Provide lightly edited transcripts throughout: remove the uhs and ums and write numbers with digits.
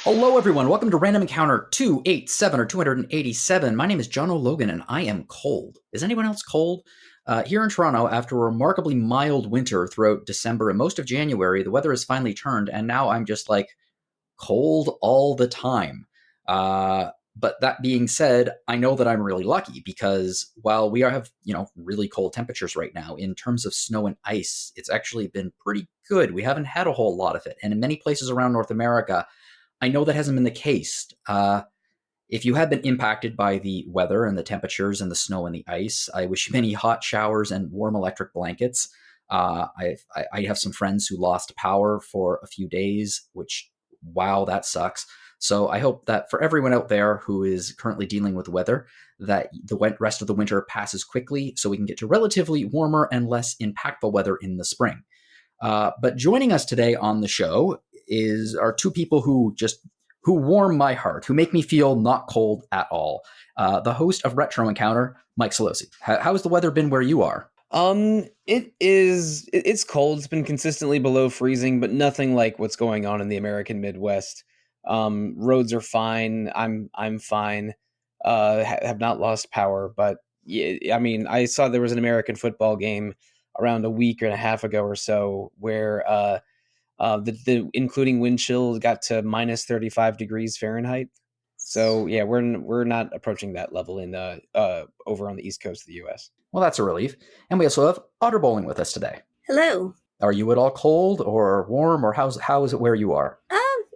Hello, everyone. Welcome to Random Encounter 287 or 287. My name is Jono Logan, and I am cold. Is anyone else cold? Here in Toronto, after a remarkably mild winter throughout December and most of January, the weather has finally turned, and now I'm just like cold all the time. But that being said, I know that I'm really lucky because while we have, really cold temperatures right now, in terms of snow and ice, it's actually been pretty good. We haven't had a whole lot of it. And in many places around North America, I know that hasn't been the case. If you have been impacted by the weather and the temperatures and the snow and the ice, I wish you many hot showers and warm electric blankets. I have some friends who lost power for a few days, which, wow, that sucks. So I hope that for everyone out there who is currently dealing with weather, that the rest of the winter passes quickly so we can get to relatively warmer and less impactful weather in the spring. But joining us today on the show are two people who warm my heart, who make me feel not cold at all. The host of Retro Encounter, Mike Sollosi. How has the weather been where you are? It's cold. It's been consistently below freezing, but nothing like what's going on in the American Midwest. Roads are fine. I'm fine. Have not lost power, but yeah, I mean, I saw there was an American football game around a week and a half ago or so where the including wind chill got to minus 35 degrees Fahrenheit. So yeah, we're not approaching that level in over on the east coast of the U.S. Well, that's a relief. And we also have Audra Bowling with us today. Hello. Are you at all cold or warm, or how is it where you are?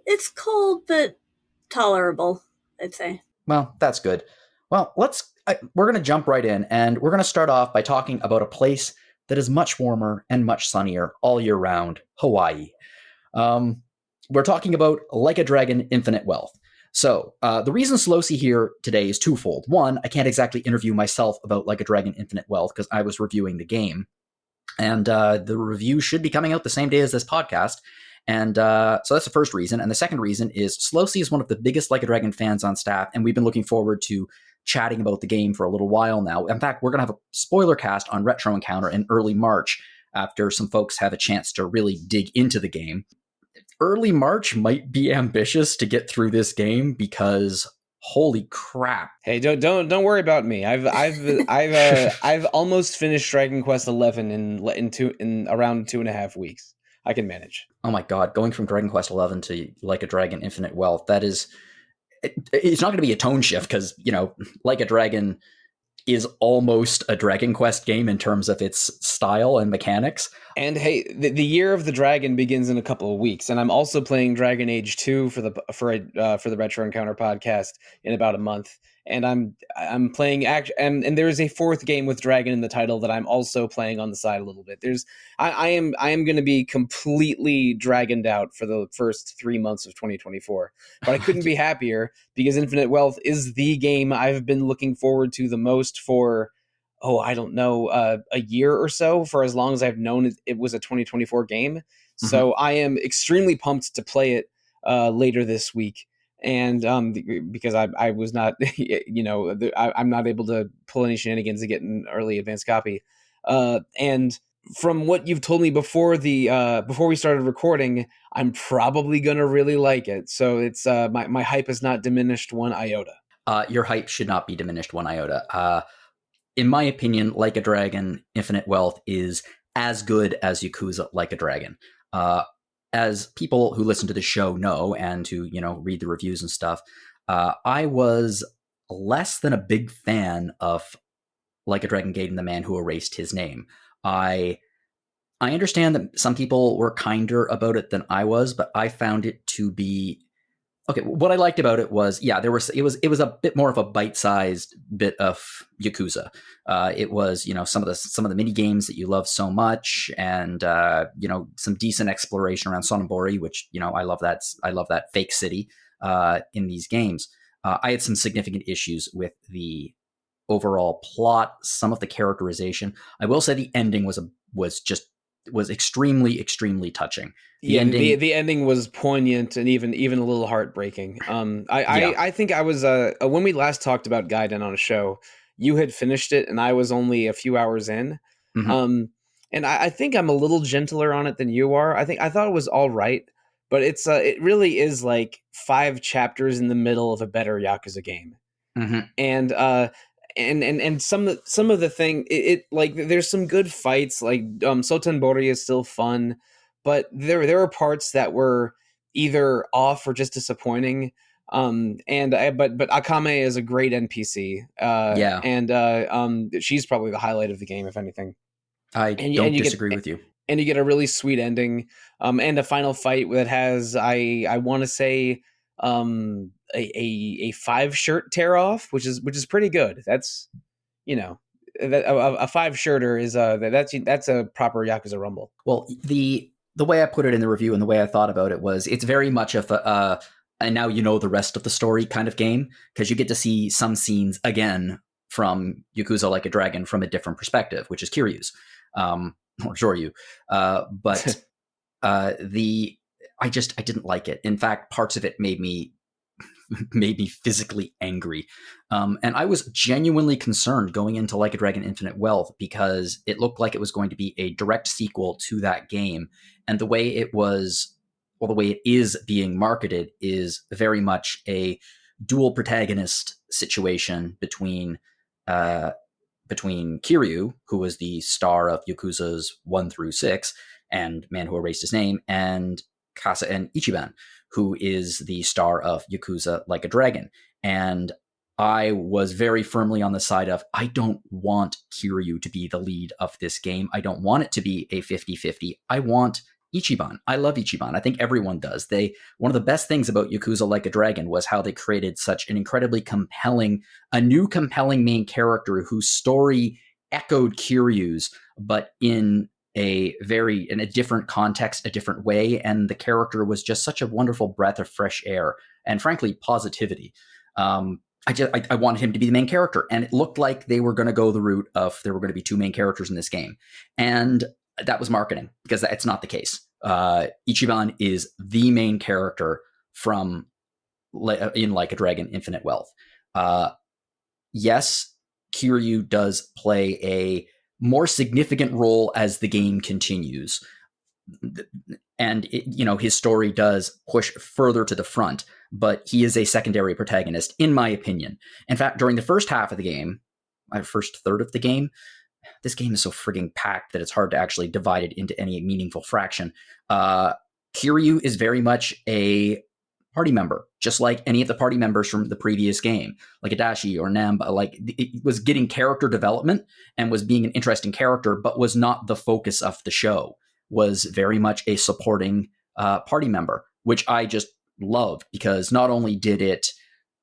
It's cold but tolerable, I'd say. Well, that's good. Well, we're going to jump right in, and we're going to start off by talking about a place that is much warmer and much sunnier all year round, Hawaii. We're talking about Like a Dragon Infinite Wealth. So the reason Sollosi here today is twofold. One, I can't exactly interview myself about Like a Dragon Infinite Wealth because I was reviewing the game. And the review should be coming out the same day as this podcast. And so that's the first reason. And the second reason is Sollosi is one of the biggest Like a Dragon fans on staff, and we've been looking forward to chatting about the game for a little while now. In fact, we're going to have a spoiler cast on Retro Encounter in early March after some folks have a chance to really dig into the game. Early March might be ambitious to get through this game because holy crap. Hey, don't worry about me. I've almost finished Dragon Quest XI in around 2.5 weeks. I can manage. Oh my god, going from Dragon Quest XI to Like a Dragon Infinite Wealth, it's not going to be a tone shift because, Like a Dragon is almost a Dragon Quest game in terms of its style and mechanics. And hey, the Year of the Dragon begins in a couple of weeks, and I'm also playing Dragon Age 2 for the Retro Encounter podcast in about a month. And I'm playing and there is a fourth game with Dragon in the title that I'm also playing on the side a little bit. I am going to be completely dragoned out for the first 3 months of 2024, but I couldn't be happier because Infinite Wealth is the game I've been looking forward to the most for I don't know, a year or so, for as long as I've known it was a 2024 game. Mm-hmm. So I am extremely pumped to play it later this week. And because I was not, I'm not able to pull any shenanigans to get an early advanced copy. And from what you've told me before we started recording, I'm probably gonna really like it. So it's my hype has not diminished one iota. Your hype should not be diminished one iota. In my opinion, Like a Dragon Infinite Wealth is as good as Yakuza Like a Dragon. As people who listen to the show know, and who, read the reviews and stuff, I was less than a big fan of Like a Dragon Gaiden, the Man Who Erased His Name. I understand that some people were kinder about it than I was, but I found it to be okay. What I liked about it was, it was a bit more of a bite-sized bit of Yakuza. It was, some of the mini games that you love so much, and some decent exploration around Sonobori, which I love that. I love that fake city in these games. I had some significant issues with the overall plot, some of the characterization. I will say the ending was extremely, extremely touching. The ending was poignant and even a little heartbreaking. I think I was when we last talked about Gaiden on a show, you had finished it and I was only a few hours in. Mm-hmm. And I think I'm a little gentler on it than you are. I thought it was all right, but it really is like 5 chapters in the middle of a better Yakuza game. Mm-hmm. And some of the thing, it like there's some good fights, like Sotenbori is still fun, but there are parts that were either off or just disappointing. But Akame is a great NPC. She's probably the highlight of the game, if anything. I don't disagree with you. And you get a really sweet ending, and a final fight that has I want to say a 5 shirt tear off, which is pretty good. That's, you know, a 5 shirter is that's a proper Yakuza Rumble. Well, the way I put it in the review and the way I thought about it was it's very much of a and now you know the rest of the story kind of game, because you get to see some scenes again from Yakuza Like a Dragon from a different perspective, which is Kiryu's. Or Joryu. But I didn't like it. In fact, parts of it made me physically angry. And I was genuinely concerned going into Like a Dragon Infinite Wealth, because it looked like it was going to be a direct sequel to that game. And the way it is being marketed is very much a dual protagonist situation between Kiryu, who was the star of Yakuza's 1 through 6, and Man Who Erased His Name, and Kasa and Ichiban, who is the star of Yakuza Like a Dragon. And I was very firmly on the side of, I don't want Kiryu to be the lead of this game. I don't want it to be a 50-50. I want Ichiban. I love Ichiban. I think everyone does. One of the best things about Yakuza Like a Dragon was how they created such an incredibly a new compelling main character whose story echoed Kiryu's, but in a different context, a different way. And the character was just such a wonderful breath of fresh air and frankly, positivity. I wanted him to be the main character, and it looked like they were going to go the route of there were going to be 2 main characters in this game. And that was marketing, because it's not the case. Ichiban is the main character in Like a Dragon Infinite Wealth. Yes, Kiryu does play a more significant role as the game continues. And his story does push further to the front, but he is a secondary protagonist, in my opinion. In fact, during the first half of the game, first third of the game, this game is so frigging packed that it's hard to actually divide it into any meaningful fraction. Kiryu is very much a party member, just like any of the party members from the previous game, like Adachi or Namba. Like, it was getting character development and was being an interesting character, but was not the focus of the show. Was very much a supporting party member, which I just love, because not only did it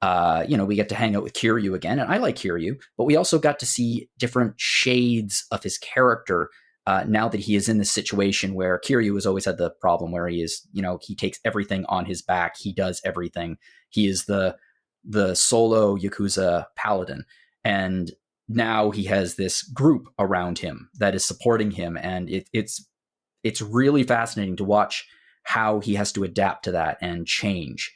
we get to hang out with Kiryu again, and I like Kiryu, but we also got to see different shades of his character now that he is in this situation where Kiryu has always had the problem where he is, he takes everything on his back. He does everything. He is the solo Yakuza paladin. And now he has this group around him that is supporting him. And it's really fascinating to watch how he has to adapt to that and change.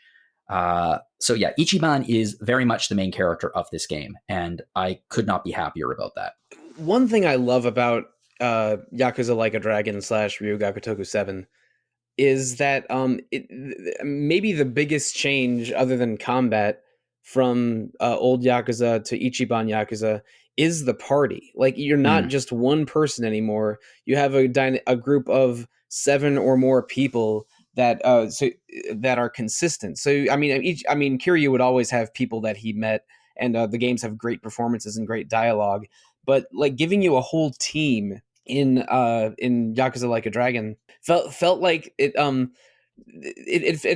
So yeah, Ichiban is very much the main character of this game, and I could not be happier about that. One thing I love about Yakuza Like a Dragon / Ryu Gakutoku 7 is that maybe the biggest change, other than combat, from old Yakuza to Ichiban Yakuza is the party. Like, you're not just one person anymore. You have a group of 7 or more people that are consistent. So Kiryu would always have people that he met, and the games have great performances and great dialogue. But like, giving you a whole team in Yakuza Like a Dragon felt like it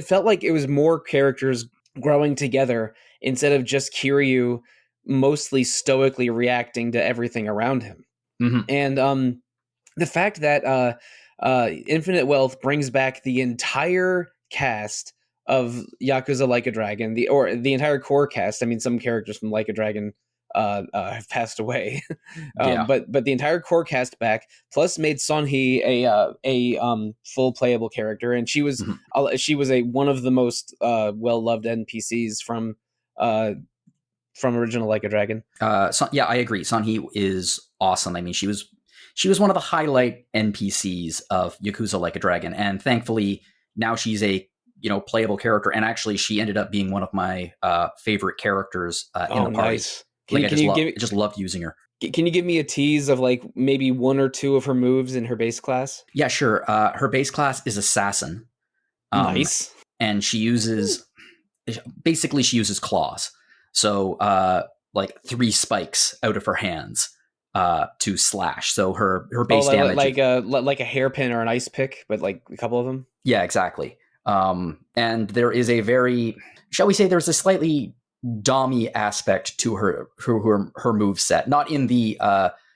felt like it was more characters growing together instead of just Kiryu mostly stoically reacting to everything around him. Mm-hmm. And the fact that Infinite Wealth brings back the entire cast of Yakuza Like a Dragon, the entire core cast. I mean, some characters from Like a Dragon have passed away, but the entire core cast back, plus made Sonhee a full playable character, and she was one of the most well loved NPCs from original Like a Dragon. I agree. Sonhee is awesome. I mean, she was one of the highlight NPCs of Yakuza Like a Dragon, and thankfully, now she's a playable character, and actually she ended up being one of my favorite characters in the party. Nice. I just loved using her. Can you give me a tease of like maybe one or two of her moves in her base class? Yeah, sure. Her base class is assassin. Nice. And she uses claws. So like 3 spikes out of her hands to slash. So her base damage, like a hairpin or an ice pick, but like a couple of them. Yeah, exactly. And there is a very, shall we say, there's a slightly dommy aspect to her move set, not in the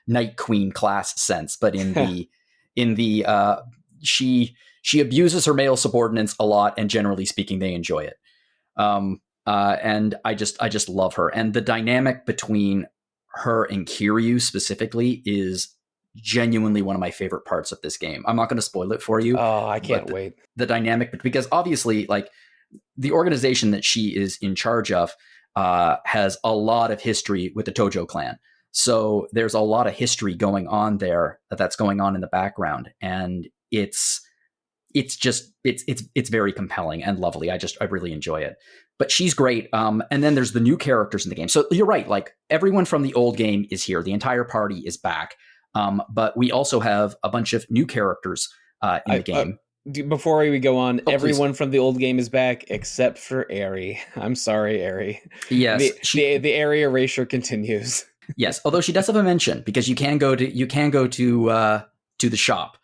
Night Queen class sense, but in the she abuses her male subordinates a lot, and generally speaking, they enjoy it. And I just love her, and the dynamic between her and Kiryu specifically is genuinely one of my favorite parts of this game. I'm not going to spoil it for you. Oh, I can't wait. The dynamic, because obviously, like, the organization that she is in charge of has a lot of history with the Tojo clan. So there's a lot of history going on there that's going on in the background, and it's very compelling and lovely. I really enjoy it. But she's great. And then there's the new characters in the game. So you're right. Like, everyone from the old game is here. The entire party is back. But we also have a bunch of new characters in the game. Before we go on, everyone from the old game is back except for Aerie. I'm sorry, Aerie. Yes, the Aerie erasure continues. Yes, although she does have a mention, because you can go to the shop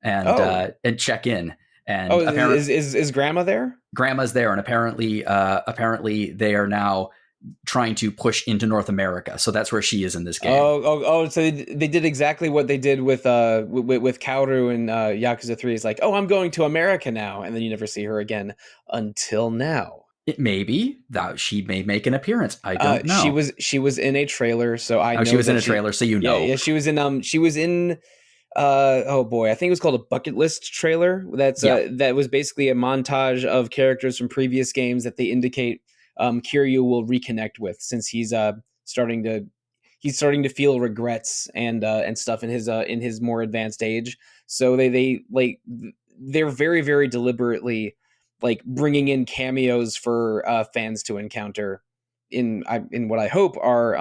and check in. And is Grandma there? Grandma's there, and apparently they are now trying to push into North America. So that's where she is in this game. Oh! So they did exactly what they did with Kaoru and Yakuza 3. It's like, oh, I'm going to America now, and then you never see her again until now. It may be that she may make an appearance. I don't know. She was in a trailer, so I know she was in a trailer, so you know. Yeah, she was in oh boy, I think it was called a bucket list trailer. That was basically a montage of characters from previous games that they indicate Kiryu will reconnect with, since he's starting to feel regrets and stuff in his more advanced age. So they're very, very deliberately like bringing in cameos for fans to encounter in what I hope are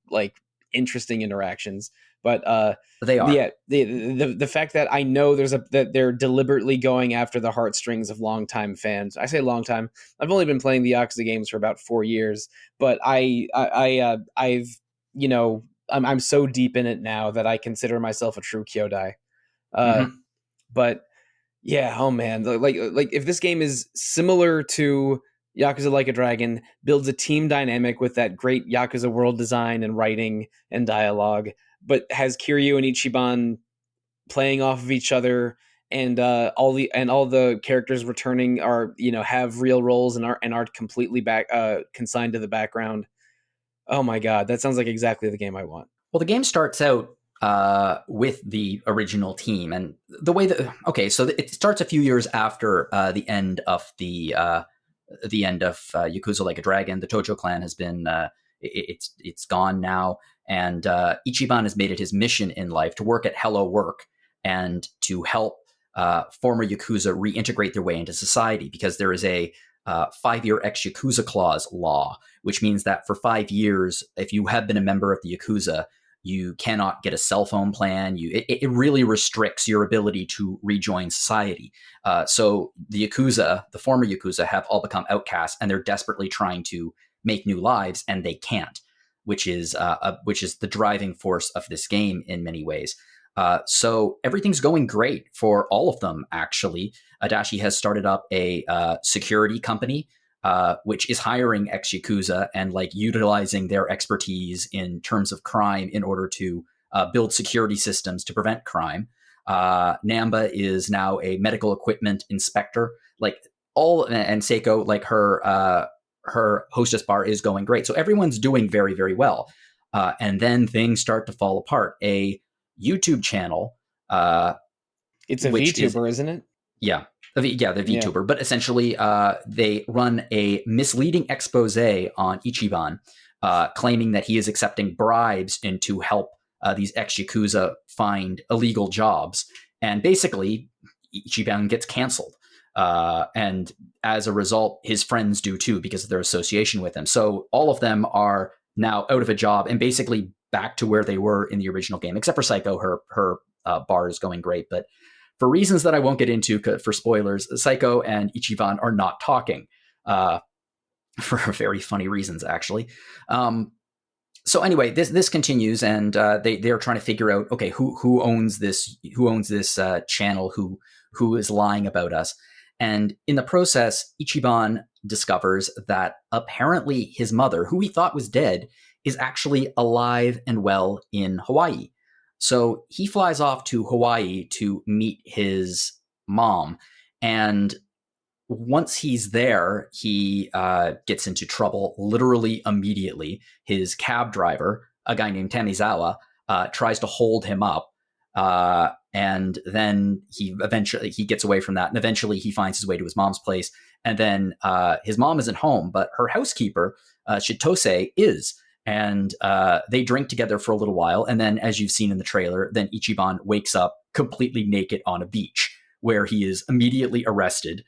like interesting interactions. But they are. Yeah, the fact that I know that they're deliberately going after the heartstrings of longtime fans. I say long time. I've only been playing the Yakuza games for about 4 years, but I've I'm so deep in it now that I consider myself a true Kyodai. But yeah, oh man, like if this game is similar to Yakuza Like a Dragon, builds a team dynamic with that great Yakuza world design and writing and dialogue, but has Kiryu and Ichiban playing off of each other, and all the characters returning are have real roles and aren't completely consigned to the background. Oh my god, that sounds like exactly the game I want. Well, the game starts out with the original team, and the way so it starts a few years after the end of Yakuza Like a Dragon. The Tojo clan has been it's gone now, and Ichiban has made it his mission in life to work at Hello Work and to help former Yakuza reintegrate their way into society, because there is a 5-year ex-Yakuza clause law, which means that for 5 years, if you have been a member of the Yakuza, you cannot get a cell phone plan. It really restricts your ability to rejoin society. So the Yakuza, the former Yakuza, have all become outcasts, and they're desperately trying to make new lives, and they can't, which is the driving force of this game in many ways. So everything's going great for all of them, actually. Adachi has started up a security company, which is hiring ex-Yakuza and like utilizing their expertise in terms of crime in order to build security systems to prevent crime. Namba is now a medical equipment inspector. And Seiko, like her hostess bar, is going great. So everyone's doing very, very well. And then things start to fall apart. A YouTube channel. It's a VTuber, isn't it? Yeah. The VTuber. Yeah. But essentially, they run a misleading expose on Ichiban, claiming that he is accepting bribes to help these ex-Yakuza find illegal jobs. And basically, Ichiban gets canceled. And as a result, his friends do too because of their association with him. So all of them are now out of a job and basically back to where they were in the original game, except for Psycho. Her bar is going great, but for reasons that I won't get into for spoilers, Psycho and Ichiban are not talking for very funny reasons, actually. So anyway, this continues, and they're trying to figure out, okay, who owns this channel, who is lying about us. And in the process, Ichiban discovers that apparently his mother, who he thought was dead, is actually alive and well in Hawaii. So he flies off to Hawaii to meet his mom. And once he's there, he gets into trouble literally immediately. His cab driver, a guy named Tamizawa, tries to hold him up. And then he gets away from that. And eventually he finds his way to his mom's place. And then his mom isn't home, but her housekeeper, Chitose, is. And they drink together for a little while. And then, as you've seen in the trailer, then Ichiban wakes up completely naked on a beach where he is immediately arrested.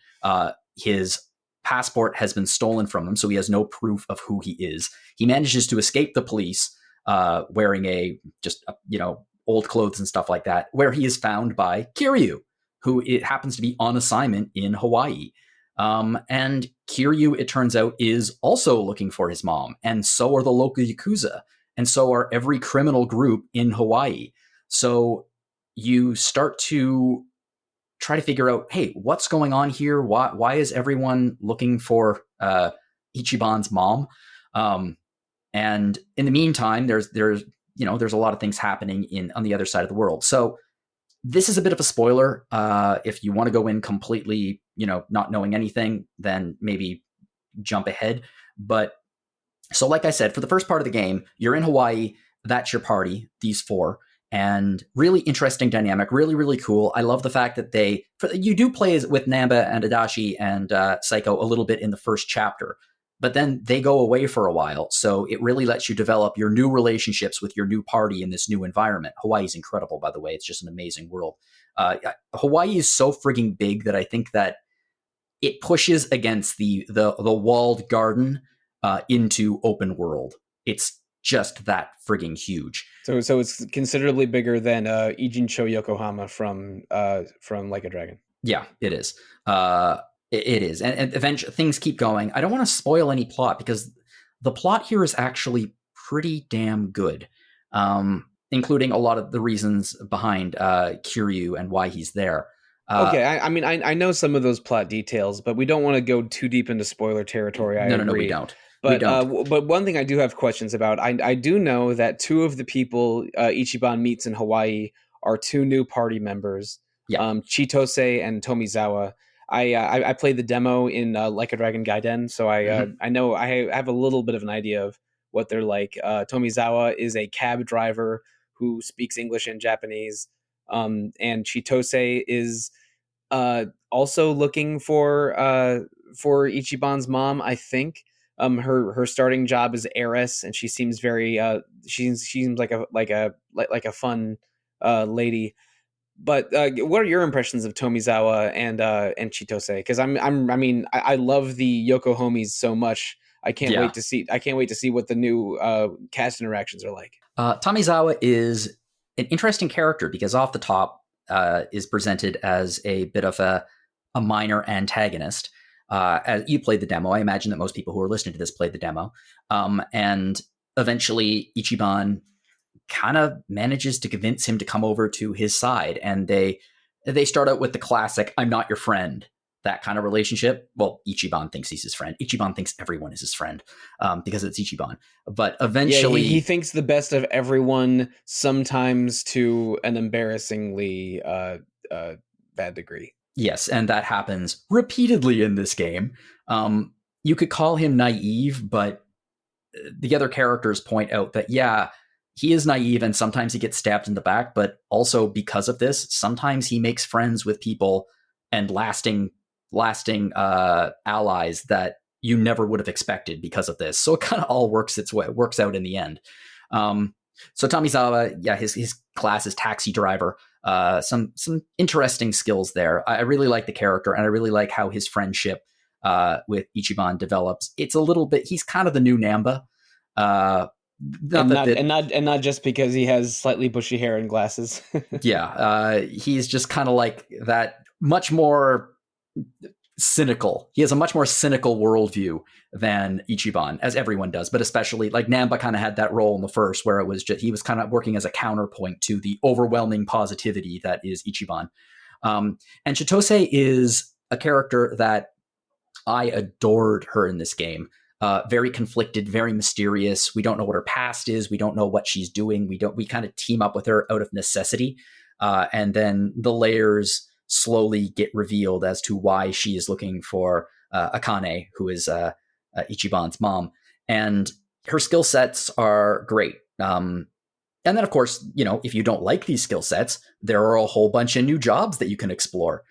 His passport has been stolen from him, so he has no proof of who he is. He manages to escape the police wearing old clothes and stuff like that, where he is found by Kiryu, who it happens to be on assignment in Hawaii. And Kiryu, it turns out, is also looking for his mom, and so are the local Yakuza, and so are every criminal group in Hawaii. So you start to try to figure out, hey, what's going on here? Why is everyone looking for Ichiban's mom? And in the meantime, there's a lot of things happening on the other side of the world. So this is a bit of a spoiler. If you want to go in completely, not knowing anything, then maybe jump ahead. But so like I said, for the first part of the game, you're in Hawaii. That's your party, these four. And really interesting dynamic, really, really cool. I love the fact that you do play with Namba and Adachi and Psycho a little bit in the first chapter, but then they go away for a while. So it really lets you develop your new relationships with your new party in this new environment. Hawaii's incredible, by the way. It's just an amazing world. Hawaii is so frigging big that I think that it pushes against the walled garden into open world. It's just that frigging huge. So it's considerably bigger than Ijincho Yokohama from Like a Dragon. Yeah, it is. It is. And eventually things keep going. I don't want to spoil any plot because the plot here is actually pretty damn good, including a lot of the reasons behind Kiryu and why he's there. Okay, I know some of those plot details, but we don't want to go too deep into spoiler territory. No, we don't. But one thing I do have questions about, I do know that two of the people Ichiban meets in Hawaii are two new party members, Chitose and Tomizawa. I played the demo in Like a Dragon Gaiden, so I know I have a little bit of an idea of what they're like. Tomizawa is a cab driver who speaks English and Japanese, and Chitose is also looking for Ichiban's mom, I think. Her starting job is heiress, and she seems very she seems like a fun lady. But what are your impressions of Tomizawa and Chitose? Because I love the Yoko homies so much. I can't wait to see what the new cast interactions are like. Tomizawa is an interesting character because off the top is presented as a bit of a minor antagonist. As you played the demo, I imagine that most people who are listening to this played the demo. And eventually Ichiban kind of manages to convince him to come over to his side. And they start out with the classic, I'm not your friend, that kind of relationship. Well, Ichiban thinks he's his friend. Ichiban thinks everyone is his friend because it's Ichiban. But eventually... he thinks the best of everyone, sometimes to an embarrassingly bad degree. Yes, and that happens repeatedly in this game. You could call him naive, but the other characters point out that, he is naive and sometimes he gets stabbed in the back, but also because of this, sometimes he makes friends with people and lasting allies that you never would have expected because of this. So it kind of all works out in the end. So Tomizawa, his class is taxi driver. Some interesting skills there. I really like the character, and I really like how his friendship with Ichiban develops. It's a little bit. He's kind of the new Namba. Not just because he has slightly bushy hair and glasses. Yeah, he's just kind of like that, much more cynical. He has a much more cynical worldview than Ichiban, as everyone does, but especially like Namba kind of had that role in the first, where it was just he was kind of working as a counterpoint to the overwhelming positivity that is Ichiban. And Chitose is a character that I adored her in this game. Very conflicted, very mysterious. We don't know what her past is. We don't know what she's doing. We kind of team up with her out of necessity. And then the layers slowly get revealed as to why she is looking for Akane, who is Ichiban's mom. And her skill sets are great. And then, of course, if you don't like these skill sets, there are a whole bunch of new jobs that you can explore.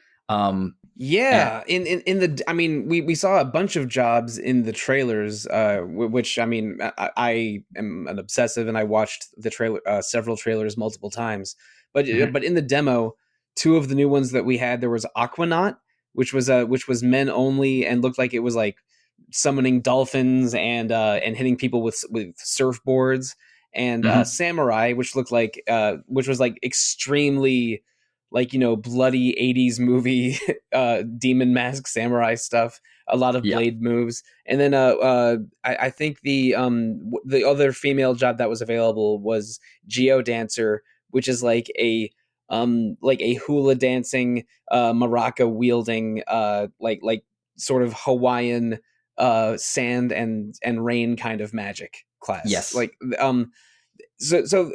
Yeah, we saw a bunch of jobs in the trailers, which I am an obsessive, and I watched the trailer, several trailers multiple times. But in the demo, two of the new ones that we had, there was Aquanaut, which was men only, and looked like it was like summoning dolphins and hitting people with surfboards, and Samurai, which looked like which was like extremely like bloody 80s movie demon mask samurai stuff, a lot of blade moves. And then I think the other female job that was available was Geo Dancer, which is like a hula dancing maraca wielding like sort of Hawaiian sand and rain kind of magic class. Yes. So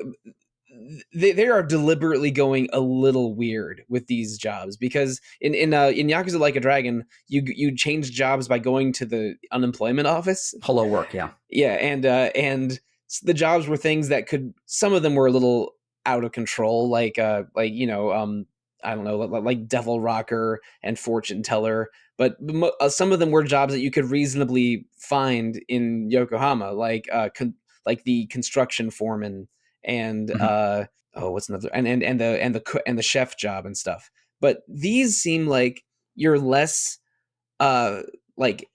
they are deliberately going a little weird with these jobs, because in Yakuza Like a Dragon, you change jobs by going to the unemployment office. Hello work, yeah. Yeah, and the jobs were things that some of them were a little out of control, like I don't know, like Devil Rocker and Fortune Teller, but some of them were jobs that you could reasonably find in Yokohama, like the construction foreman and what's another, and the chef job and stuff. But these seem like you're less like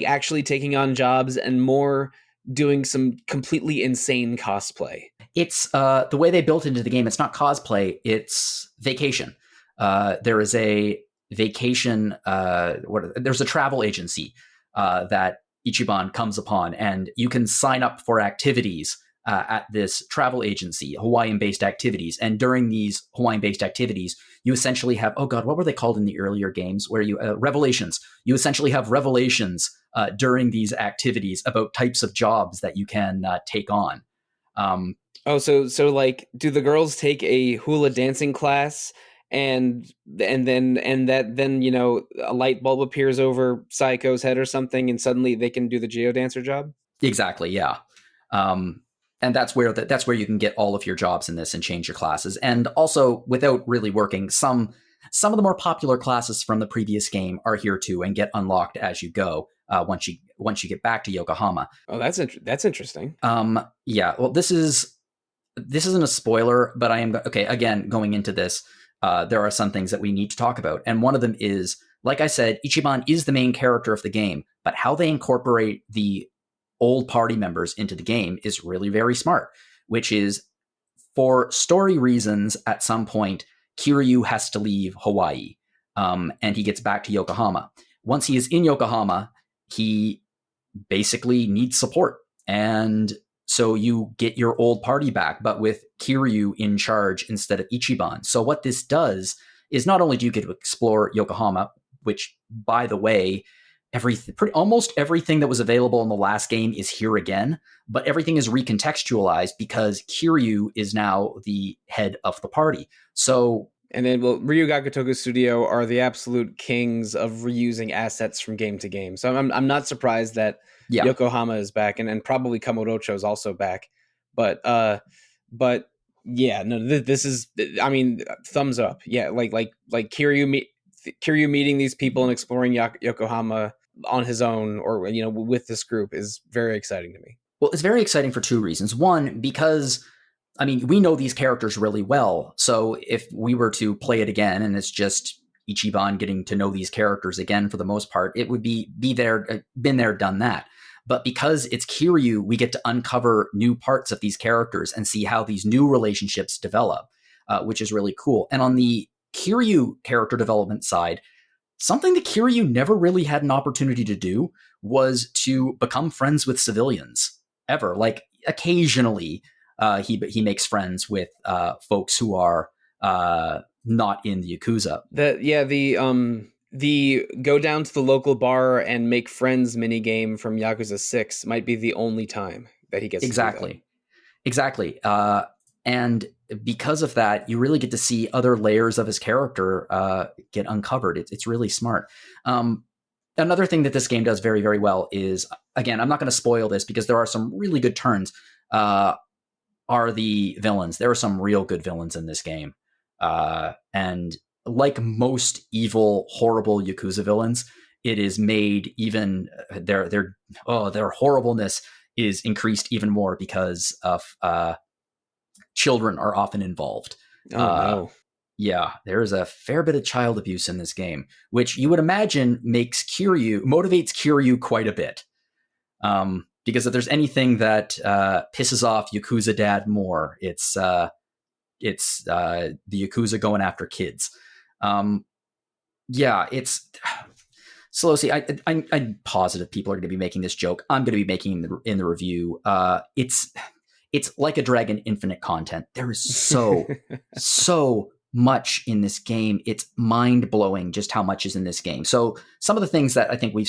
actually taking on jobs and more doing some completely insane cosplay. It's the way they built into the game. It's not cosplay, it's vacation. There is a vacation there's a travel agency that Ichiban comes upon, and you can sign up for activities at this travel agency, Hawaiian-based activities. And during these Hawaiian-based activities, you essentially have, oh God, what were they called in the earlier games? Where you, revelations. You essentially have revelations during these activities about types of jobs that you can take on. So like, do the girls take a hula dancing class and then a light bulb appears over Saiko's head or something, and suddenly they can do the geodancer job? Exactly, yeah. And that's where you can get all of your jobs in this and change your classes. And also, without really working, some of the more popular classes from the previous game are here too, and get unlocked as you go once you get back to Yokohama. Oh, that's interesting. Yeah. Well, this isn't a spoiler, but I am okay. Again, going into this, there are some things that we need to talk about, and one of them is, like I said, Ichiban is the main character of the game, but how they incorporate the old party members into the game is really very smart, which is, for story reasons, at some point, Kiryu has to leave Hawaii, and he gets back to Yokohama. Once he is in Yokohama, he basically needs support. And so you get your old party back, but with Kiryu in charge instead of Ichiban. So what this does is, not only do you get to explore Yokohama, which, by the way, almost everything that was available in the last game is here again, but everything is recontextualized because Kiryu is now the head of the party. So, and then, Ryuga Gotoku Studio are the absolute kings of reusing assets from game to game. So I'm not surprised that Yokohama is back, and probably Kamurocho is also back. But yeah, no, this is, I mean, thumbs up. Yeah, like Kiryu meeting these people and exploring Yokohama on his own, or with this group, is very exciting to me. Well, it's very exciting for two reasons. One, because I mean, we know these characters really well. So if we were to play it again and it's just Ichiban getting to know these characters again for the most part, it would be there, been there, done that. But because it's Kiryu, we get to uncover new parts of these characters and see how these new relationships develop, which is really cool. And on the Kiryu character development side, something that Kiryu never really had an opportunity to do was to become friends with civilians ever. Like occasionally, he makes friends with folks who are not in the Yakuza. The go down to the local bar and make friends minigame from Yakuza 6 might be the only time that he gets exactly. to do that. Exactly. And because of that, you really get to see other layers of his character get uncovered. It's really smart. Another thing that this game does very, very well is, again, I'm not going to spoil this because there are some really good turns, are the villains. There are some real good villains in this game. And like most evil, horrible Yakuza villains, it is made even their horribleness is increased even more because of children are often involved. Oh no. Yeah, there is a fair bit of child abuse in this game, which you would imagine motivates Kiryu quite a bit. Because if there's anything that pisses off Yakuza dad more, it's the Yakuza going after kids. Yeah, it's Sollosi. I'm positive people are going to be making this joke. I'm going to be making in the review. It's like a Dragon Infinite content. There is so much in this game. It's mind blowing just how much is in this game. So some of the things that I think you've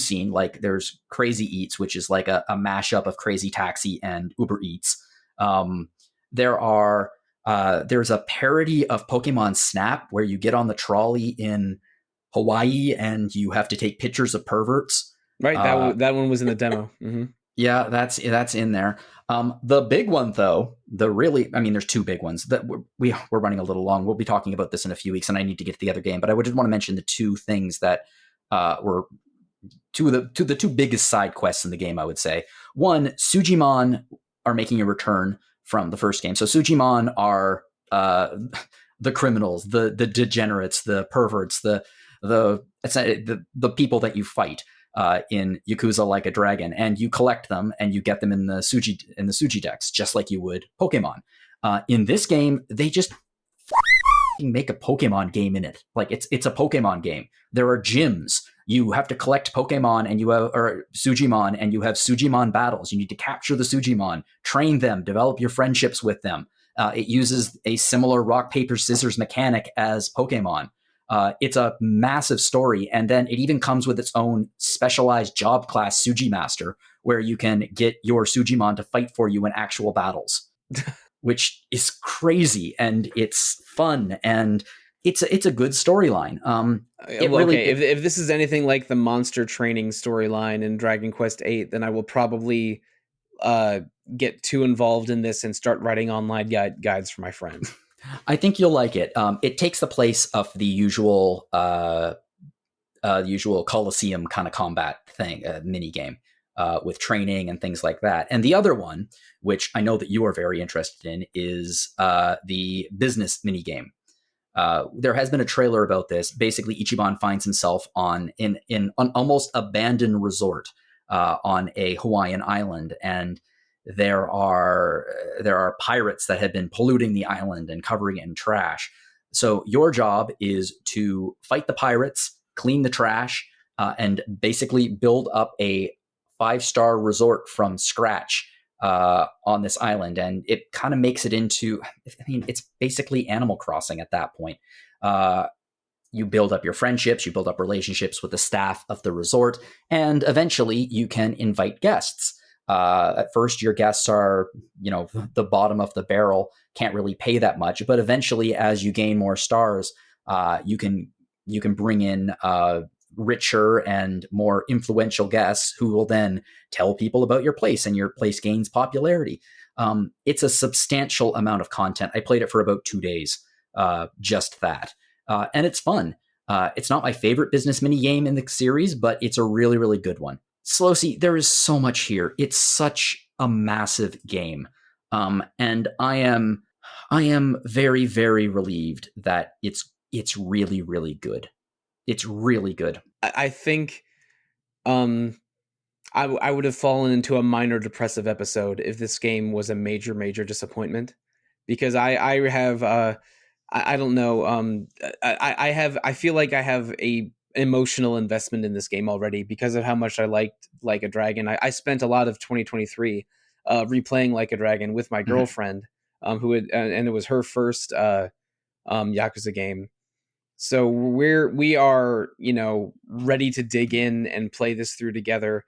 seen, like there's Crazy Eats, which is like a mashup of Crazy Taxi and Uber Eats. There's a parody of Pokemon Snap where you get on the trolley in Hawaii and you have to take pictures of perverts. Right. That one was in the demo. Mm-hmm. Yeah, that's in there. The big one, though, there's two big ones that we're running a little long. We'll be talking about this in a few weeks, and I need to get to the other game. But I would just want to mention the two things that were the two biggest side quests in the game, I would say. One, Sujimon are making a return from the first game. So Sujimon are the criminals, the degenerates, the perverts, the people that you fight in Yakuza Like a Dragon, and you collect them and you get them in the Suji decks, just like you would Pokemon. In this game, they just make a Pokemon game in it. Like it's a Pokemon game. There are gyms. You have to collect Pokemon or Sujimon, and you have Sujimon battles. You need to capture the Sujimon, train them, develop your friendships with them. It uses a similar rock, paper, scissors mechanic as Pokemon. It's a massive story, and then it even comes with its own specialized job class, Suji Master, where you can get your Sujimon to fight for you in actual battles, which is crazy, and it's fun, and it's a good storyline. If this is anything like the monster training storyline in Dragon Quest VIII, then I will probably get too involved in this and start writing online guides for my friends. I think you'll like it. It takes the place of the usual Coliseum kind of combat thing, mini game with training and things like that. And the other one, which I know that you are very interested in, is the business mini game. There has been a trailer about this. Basically, Ichiban finds himself on an almost abandoned resort on a Hawaiian island, and there are pirates that have been polluting the island and covering it in trash. So your job is to fight the pirates, clean the trash, and basically build up a 5-star resort from scratch on this island. And it kind of makes it into, it's basically Animal Crossing at that point. You build up your friendships, you build up relationships with the staff of the resort, and eventually you can invite guests. At first, your guests are, the bottom of the barrel, can't really pay that much. But eventually, as you gain more stars, you can bring in richer and more influential guests who will then tell people about your place, and your place gains popularity. It's a substantial amount of content. I played it for about 2 days, just that. And it's fun. It's not my favorite business mini game in the series, but it's a really, really good one. Sollosi, there is so much here. It's such a massive game. And I am very, very relieved that it's really, really good. It's really good. I think I would have fallen into a minor depressive episode if this game was a major, major disappointment, because I have I don't know I feel like I have a emotional investment in this game already because of how much I liked Like a Dragon. I spent a lot of 2023 replaying Like a Dragon with my girlfriend, who had and it was her first Yakuza game. So we are, you know, ready to dig in and play this through together.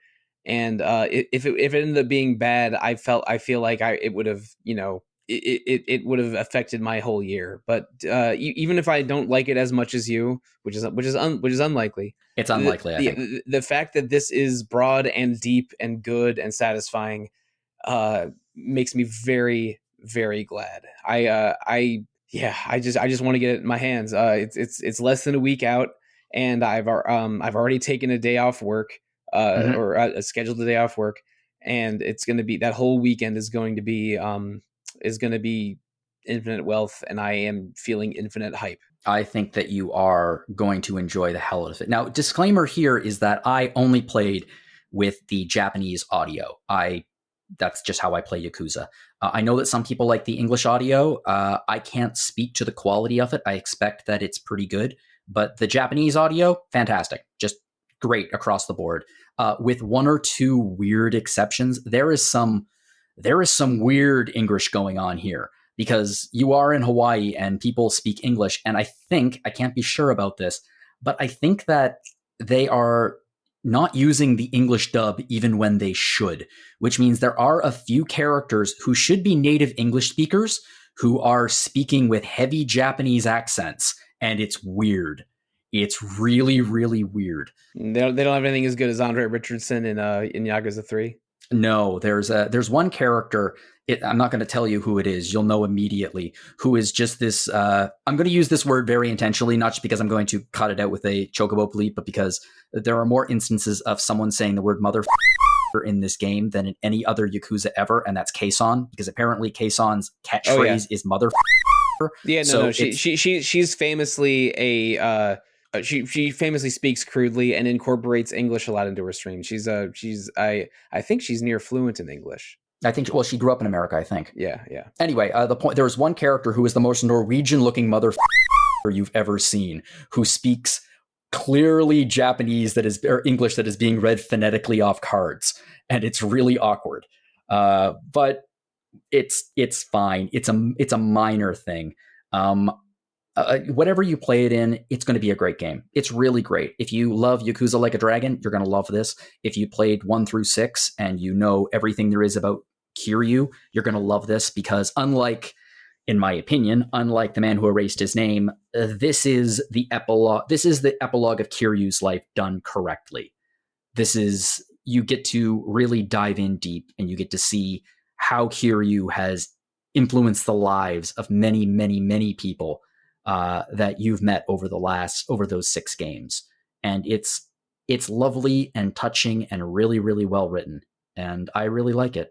And if it ended up being bad, I feel like it would have, you know, it would have affected my whole year. But even if I don't like it as much as you, which is unlikely, It's unlikely. I think the fact that this is broad and deep and good and satisfying makes me very, very glad. I just want to get it in my hands. It's less than a week out, and I've already taken a day off work, or scheduled a day off work, and it's going to be, that whole weekend is going to be infinite wealth, and I am feeling infinite hype. I think that you are going to enjoy the hell out of it. Now, disclaimer here is that I only played with the Japanese audio. That's just how I play Yakuza. I know that some people like the English audio. I can't speak to the quality of it. I expect that it's pretty good, but the Japanese audio, fantastic. Just great across the board. With one or two weird exceptions, there is some weird English going on here because you are in Hawaii and people speak English. And I can't be sure about this, but I think that they are not using the English dub even when they should, which means there are a few characters who should be native English speakers who are speaking with heavy Japanese accents, and it's weird. It's really, really weird. They don't have anything as good as Andre Richardson in Yakuza 3. No, there's one character. I'm not going to tell you who it is. You'll know immediately. Who is just this? I'm going to use this word very intentionally, not just because I'm going to cut it out with a chocobo bleep, but because there are more instances of someone saying the word mother in this game than in any other Yakuza ever, and that's Kason, because apparently Kason's catchphrase is mother. Yeah, no. She's famously a. She famously speaks crudely and incorporates English a lot into her stream. I think she's near fluent in English. I think, well, she grew up in America, I think. Yeah. Anyway, the point, there was one character who is the most Norwegian-looking mother you've ever seen, who speaks clearly Japanese or English that is being read phonetically off cards, and it's really awkward. But it's fine. It's a minor thing. Whatever you play it in, it's going to be a great game. It's really great. If you love Yakuza Like a Dragon, you're going to love this. If you played 1 through 6 and you know everything there is about Kiryu, you're going to love this, because in my opinion, unlike The Man Who Erased His Name, this is the epilogue. This is the epilogue of Kiryu's life done correctly. You get to really dive in deep, and you get to see how Kiryu has influenced the lives of many, many, many people that you've met over those 6 games. And it's lovely and touching and really, really well written. And I really like it.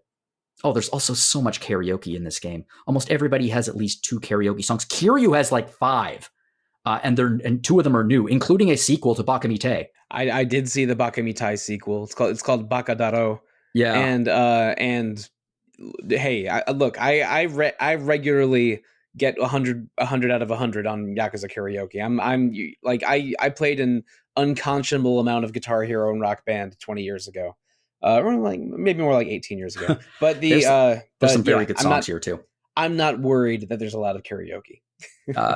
Oh, there's also so much karaoke in this game. Almost everybody has at least 2 karaoke songs. Kiryu has like 5. And 2 of them are new, including a sequel to Bakamite. I did see the Bakamite sequel. It's called Bakadaro. Yeah. And hey, I regularly get 100 out of 100 on Yakuza karaoke. I played an unconscionable amount of Guitar Hero and Rock Band 20 years ago. Or maybe more like 18 years ago. But there's some very good songs here too. I'm not worried that there's a lot of karaoke.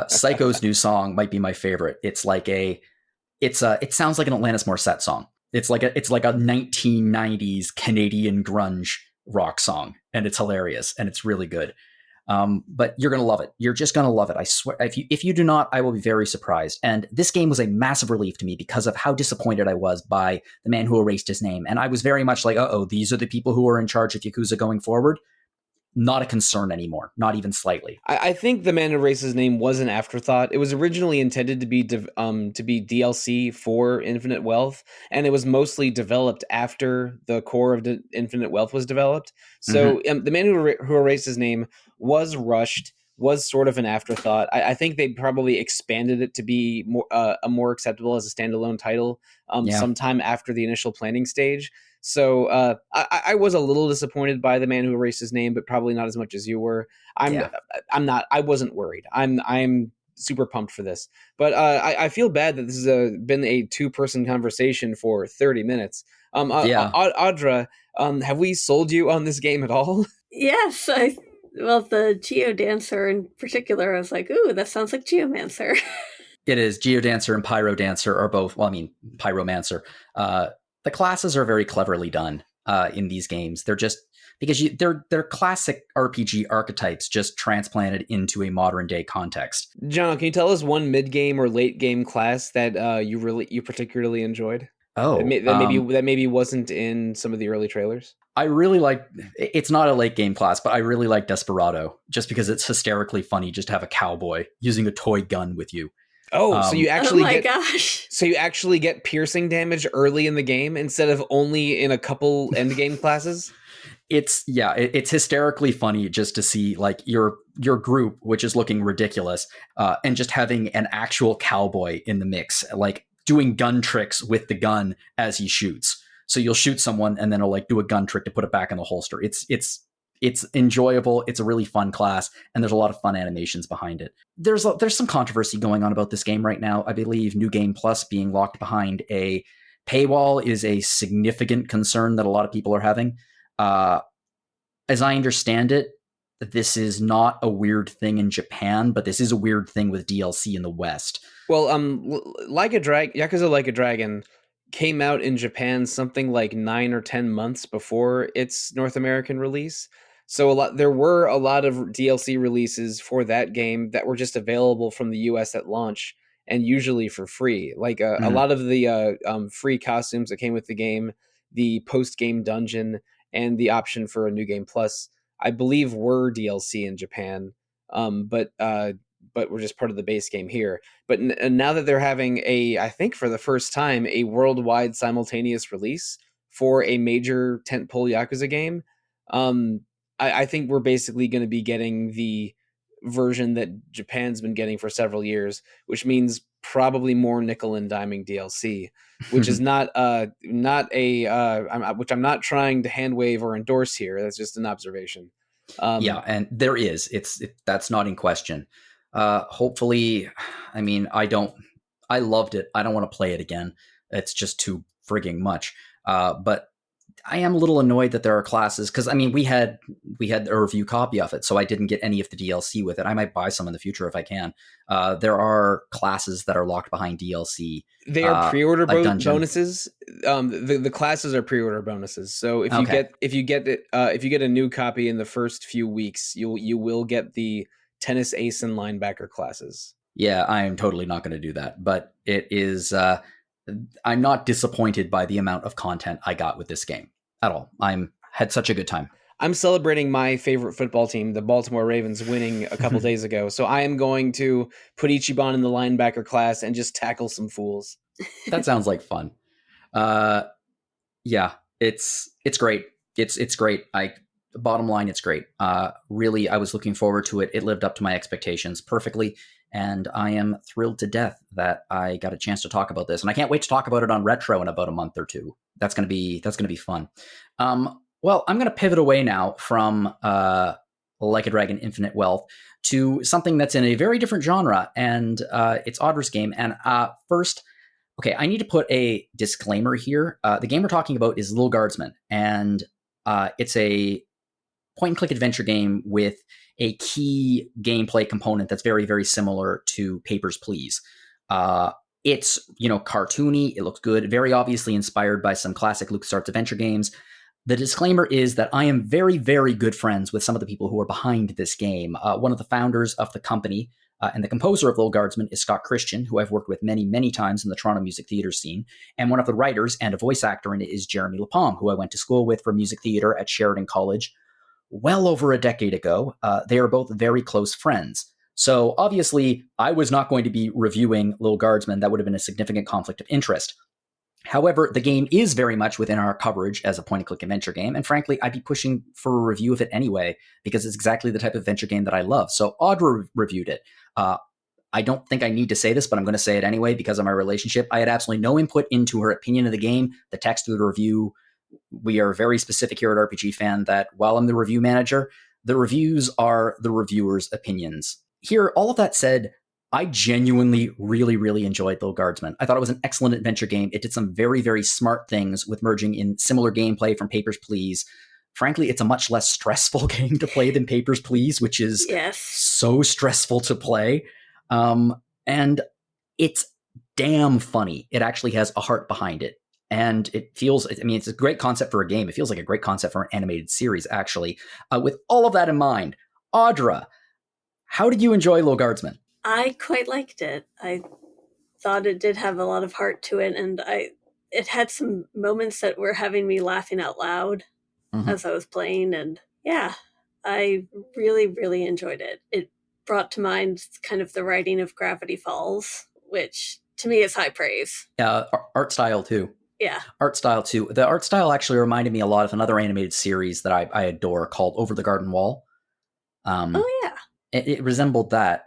Psycho's new song might be my favorite. It sounds like an Alanis Morissette song. It's like a 1990s Canadian grunge rock song, and it's hilarious, and it's really good. But you're going to love it. You're just going to love it. I swear. If you do not, I will be very surprised. And this game was a massive relief to me because of how disappointed I was by The Man Who Erased His Name. And I was very much like, these are the people who are in charge of Yakuza going forward. not a concern anymore, not even slightly. I think the Man Who Erased His Name was an afterthought. It was originally intended to be DLC for Infinite Wealth, and it was mostly developed after the core of Infinite Wealth was developed. So the Man Who Erased His Name was rushed, was sort of an afterthought. I think they probably expanded it to be more acceptable as a standalone title sometime after the initial planning stage. So I was a little disappointed by the Man Who Erased His Name, but probably not as much as you were. I wasn't worried. I'm super pumped for this, but I feel bad that this has been a 2-person conversation for 30 minutes. Audra, have we sold you on this game at all? Yes, the Geodancer in particular, I was like, ooh, that sounds like Geomancer. It is. Geodancer and Pyrodancer are both, Pyromancer. The classes are very cleverly done in these games. They're just, because they're classic RPG archetypes just transplanted into a modern day context. Jono, can you tell us one mid-game or late-game class that you particularly enjoyed? Oh, that maybe wasn't in some of the early trailers. I really like, it's not a late game class, but I really like Desperado just because it's hysterically funny just to have a cowboy using a toy gun with you. Oh, so you actually gosh. So you actually get piercing damage early in the game instead of only in a couple end game classes? It's hysterically funny just to see like your group, which is looking ridiculous, and just having an actual cowboy in the mix, like doing gun tricks with the gun as he shoots. So you'll shoot someone and then he'll like do a gun trick to put it back in the holster. It's enjoyable. It's a really fun class, and there's a lot of fun animations behind it. There's some controversy going on about this game right now. I believe New Game Plus being locked behind a paywall is a significant concern that a lot of people are having. As I understand it, this is not a weird thing in Japan, but this is a weird thing with DLC in the West. Well, Yakuza Like a Dragon came out in Japan something like 9 or 10 months before its North American release. So there were a lot of DLC releases for that game that were just available from the US at launch, and usually for free. Like a lot of the free costumes that came with the game, the post-game dungeon, and the option for a New Game Plus, I believe were DLC in Japan, but were just part of the base game here. But now that they're having I think for the first time, a worldwide simultaneous release for a major tentpole Yakuza game, I think we're basically going to be getting the version that Japan's been getting for several years, which means probably more nickel and diming DLC, which is which I'm not trying to hand wave or endorse here. That's just an observation. And there is. That's not in question. Hopefully, I mean, I loved it. I don't want to play it again. It's just too frigging much. But I am a little annoyed that there are classes, because I mean, we had a review copy of it, so I didn't get any of the DLC with it. I might buy some in the future if I can. There are classes that are locked behind DLC. They are pre-order bonuses. The classes are pre-order bonuses. So if you get a new copy in the first few weeks, you will get the tennis ace and linebacker classes. Yeah, I am totally not going to do that, but it is. I'm not disappointed by the amount of content I got with this game at all. Had such a good time. I'm celebrating my favorite football team, the Baltimore Ravens, winning a couple days ago. So I am going to put Ichiban in the linebacker class and just tackle some fools. That sounds like fun. Yeah, it's great. It's great. Bottom line, it's great. Really, I was looking forward to it. It lived up to my expectations perfectly. And I am thrilled to death that I got a chance to talk about this. And I can't wait to talk about it on Retro in about a month or two. That's going to be fun. Well, I'm going to pivot away now from Like a Dragon Infinite Wealth to something that's in a very different genre, and it's Audra's game. And first, okay, I need to put a disclaimer here. The game we're talking about is Lil Guardsman, and it's a point-and-click adventure game with a key gameplay component that's very, very similar to Papers, Please. It's, cartoony. It looks good. Very obviously inspired by some classic LucasArts adventure games. The disclaimer is that I am very, very good friends with some of the people who are behind this game. One of the founders of the company and the composer of Lil Guardsman is Scott Christian, who I've worked with many, many times in the Toronto music theater scene. And one of the writers and a voice actor in it is Jeremy Lapalme, who I went to school with for music theater at Sheridan College. well over a decade ago. They are both very close friends. So obviously, I was not going to be reviewing Lil Guardsman. That would have been a significant conflict of interest. However, the game is very much within our coverage as a point-and-click adventure game, and frankly, I'd be pushing for a review of it anyway, because it's exactly the type of adventure game that I love. So Audra reviewed it. I don't think I need to say this, but I'm going to say it anyway because of my relationship. I had absolutely no input into her opinion of the game, the text of the review. We are very specific here at RPG Fan that while I'm the review manager, the reviews are the reviewer's opinions. Here, all of that said, I genuinely really, really enjoyed Lil Guardsman. I thought it was an excellent adventure game. It did some very, very smart things with merging in similar gameplay from Papers, Please. Frankly, it's a much less stressful game to play than Papers, Please, which is so stressful to play. And it's damn funny. It actually has a heart behind it. And it feels, I mean, it's a great concept for a game. It feels like a great concept for an animated series, actually. With all of that in mind, Audra, how did you enjoy Lil Guardsman? I quite liked it. I thought it did have a lot of heart to it, and it had some moments that were having me laughing out loud as I was playing, and yeah, I really, really enjoyed it. It brought to mind kind of the writing of Gravity Falls, which to me is high praise. Art style too. Yeah. Art style too. The art style actually reminded me a lot of another animated series that I adore called Over the Garden Wall. Oh yeah. It resembled that.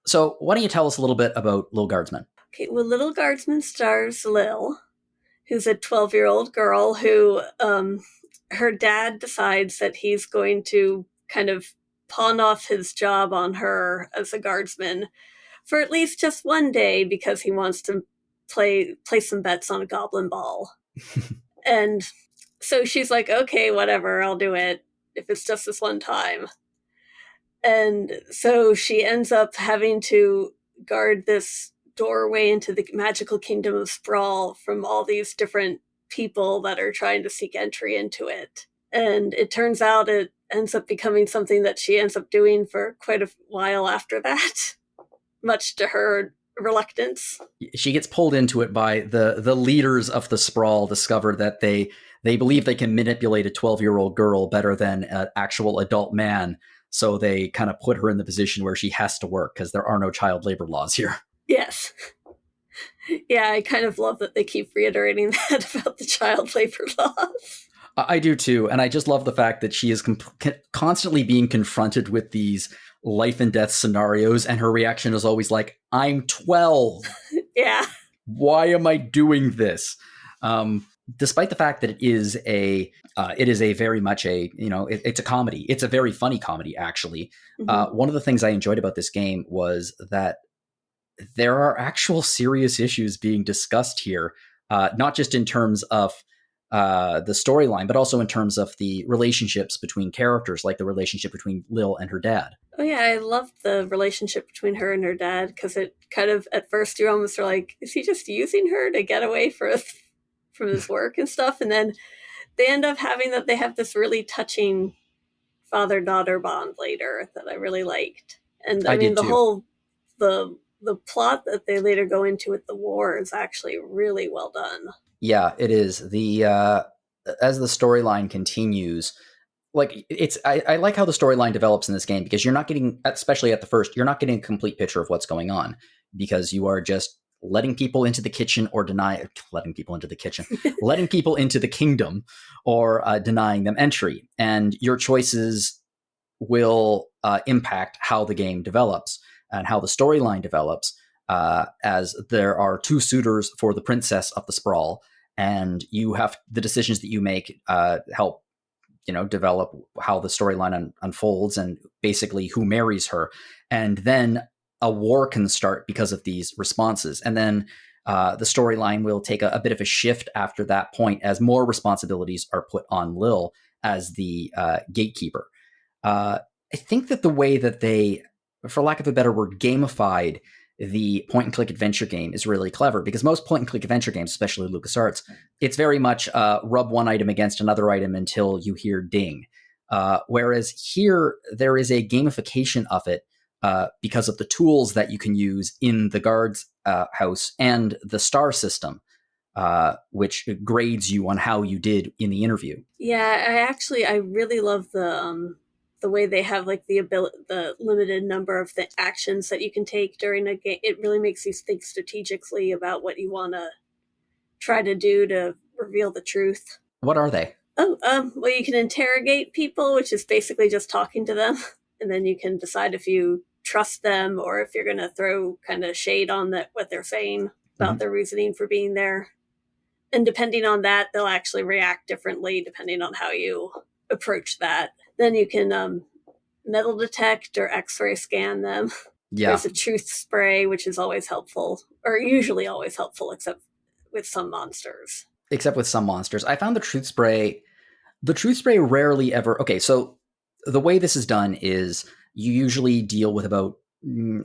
So why don't you tell us a little bit about Lil Guardsman? Okay, well, Lil Guardsman stars Lil, who's a 12-year-old girl who, her dad decides that he's going to kind of pawn off his job on her as a guardsman for at least just one day because he wants to play some bets on a goblin ball. And so she's like, okay, whatever, I'll do it if it's just this one time. And so she ends up having to guard this doorway into the magical kingdom of Sprawl from all these different people that are trying to seek entry into it. And it turns out it ends up becoming something that she ends up doing for quite a while after that, much to her reluctance. She gets pulled into it by the leaders of the Sprawl discover that they believe they can manipulate a 12-year-old girl better than an actual adult man. So they kind of put her in the position where she has to work because there are no child labor laws here. Yes. Yeah, I kind of love that they keep reiterating that about the child labor laws. I do too. And I just love the fact that she is constantly being confronted with these life and death scenarios. And her reaction is always like, I'm 12. Yeah. Why am I doing this? Despite the fact that it is a very much a, it's a comedy. It's a very funny comedy, actually. One of the things I enjoyed about this game was that there are actual serious issues being discussed here, not just in terms of the storyline, but also in terms of the relationships between characters, like the relationship between Lil and her dad. Oh yeah, I loved the relationship between her and her dad, because it kind of, at first you almost are like, is he just using her to get away from his work and stuff? And then they end up having that they have this really touching father-daughter bond later that I really liked. And I mean, the whole, the plot that they later go into with the war is actually really well done. Yeah, it is. As the storyline continues, like I like how the storyline develops in this game, because you're not getting, especially at the first, you're not getting a complete picture of what's going on, because you are just letting people into the kitchen or letting people into the kingdom or denying them entry. And your choices will impact how the game develops and how the storyline develops, as there are two suitors for the princess of the Sprawl, and you have the decisions that you make help develop how the storyline unfolds and basically who marries her. And then a war can start because of these responses. And then the storyline will take a bit of a shift after that point as more responsibilities are put on Lil as the gatekeeper. I think that the way that they, for lack of a better word, gamified the point-and-click adventure game is really clever, because most point-and-click adventure games, especially LucasArts, it's very much rub one item against another item until you hear ding. Whereas here, there is a gamification of it because of the tools that you can use in the guards house and the star system. which grades you on how you did in the interview. Yeah, I really love the way they have like the limited number of the actions that you can take during a game. It really makes you think strategically about what you want to try to do to reveal the truth. What are they? Oh, well, you can interrogate people, which is basically just talking to them, and then you can decide if you trust them or if you're going to throw kind of shade on what they're saying about their reasoning for being there. And depending on that, they'll actually react differently depending on how you approach that. Then you can metal detect or X-ray scan them. Yeah. There's a truth spray, which is always helpful, or usually always helpful, except with some monsters. Except with some monsters. I found the truth spray rarely ever... Okay, so the way this is done is you usually deal with about,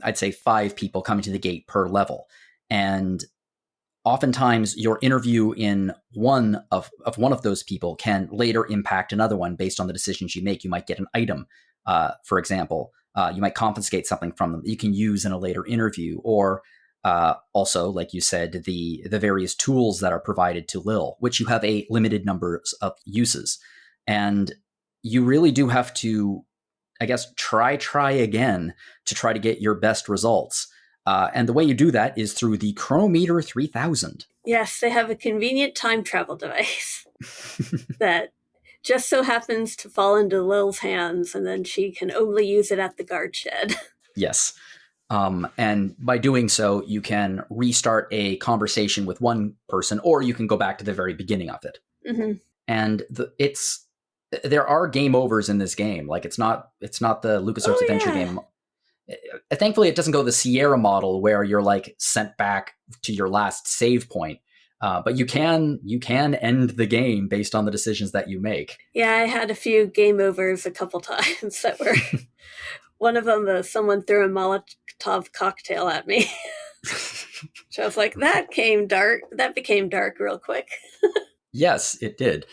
I'd say, 5 people coming to the gate per level. And oftentimes your interview in one of those people can later impact another one based on the decisions you make. You might get an item, for example. You might confiscate something from them that you can use in a later interview, or also, like you said, the various tools that are provided to Lil, which you have a limited number of uses. And you really do have to, I guess, try again to try to get your best results. And the way you do that is through the Chronometer 3000. Yes, they have a convenient time travel device that just so happens to fall into Lil's hands, and then she can only use it at the guardshed. Yes. And by doing so, you can restart a conversation with one person, or you can go back to the very beginning of it. Mm-hmm. And there are game overs in this game. Like it's not the LucasArts Adventure game. Thankfully, it doesn't go the Sierra model where you're like sent back to your last save point. But you can end the game based on the decisions that you make. Yeah, I had a few game overs a couple times that were... One of them, someone threw a Molotov cocktail at me. So I was like, that became dark real quick. Yes, it did.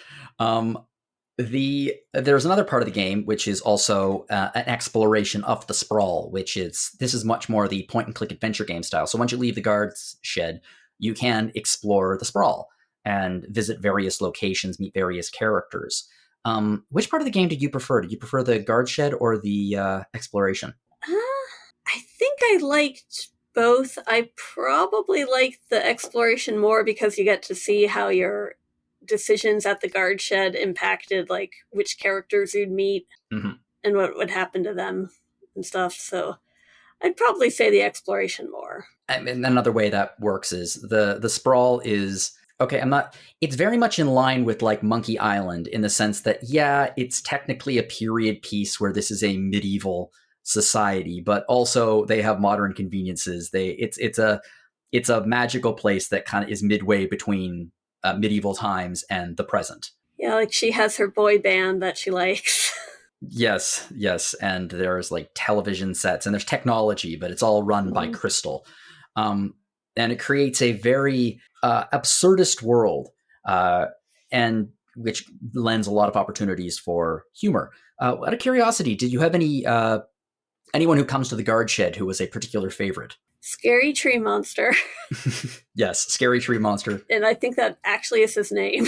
There's another part of the game which is also an exploration of the sprawl, this is much more the point and click adventure game style. So once you leave the guards shed, you can explore the sprawl and visit various locations, meet various characters. Which part of the game did you prefer? Did you prefer the guard shed or the exploration? I think I liked both. I probably liked the exploration more because you get to see how your decisions at the guard shed impacted like which characters you'd meet and what would happen to them and stuff. So I'd probably say the exploration more. And another way that works is the sprawl is... Okay, it's very much in line with like Monkey Island in the sense that, yeah, it's technically a period piece where this is a medieval society, but also they have modern conveniences. It's a magical place that kind of is midway between medieval times and the present. Yeah, like she has her boy band that she likes. Yes. And there's like television sets and there's technology, but it's all run by Crystal. And it creates a very absurdist world, and which lends a lot of opportunities for humor. Out of curiosity, did you have anyone who comes to the guard shed who was a particular favorite? Scary Tree Monster. Yes, Scary Tree Monster. And I think that actually is his name.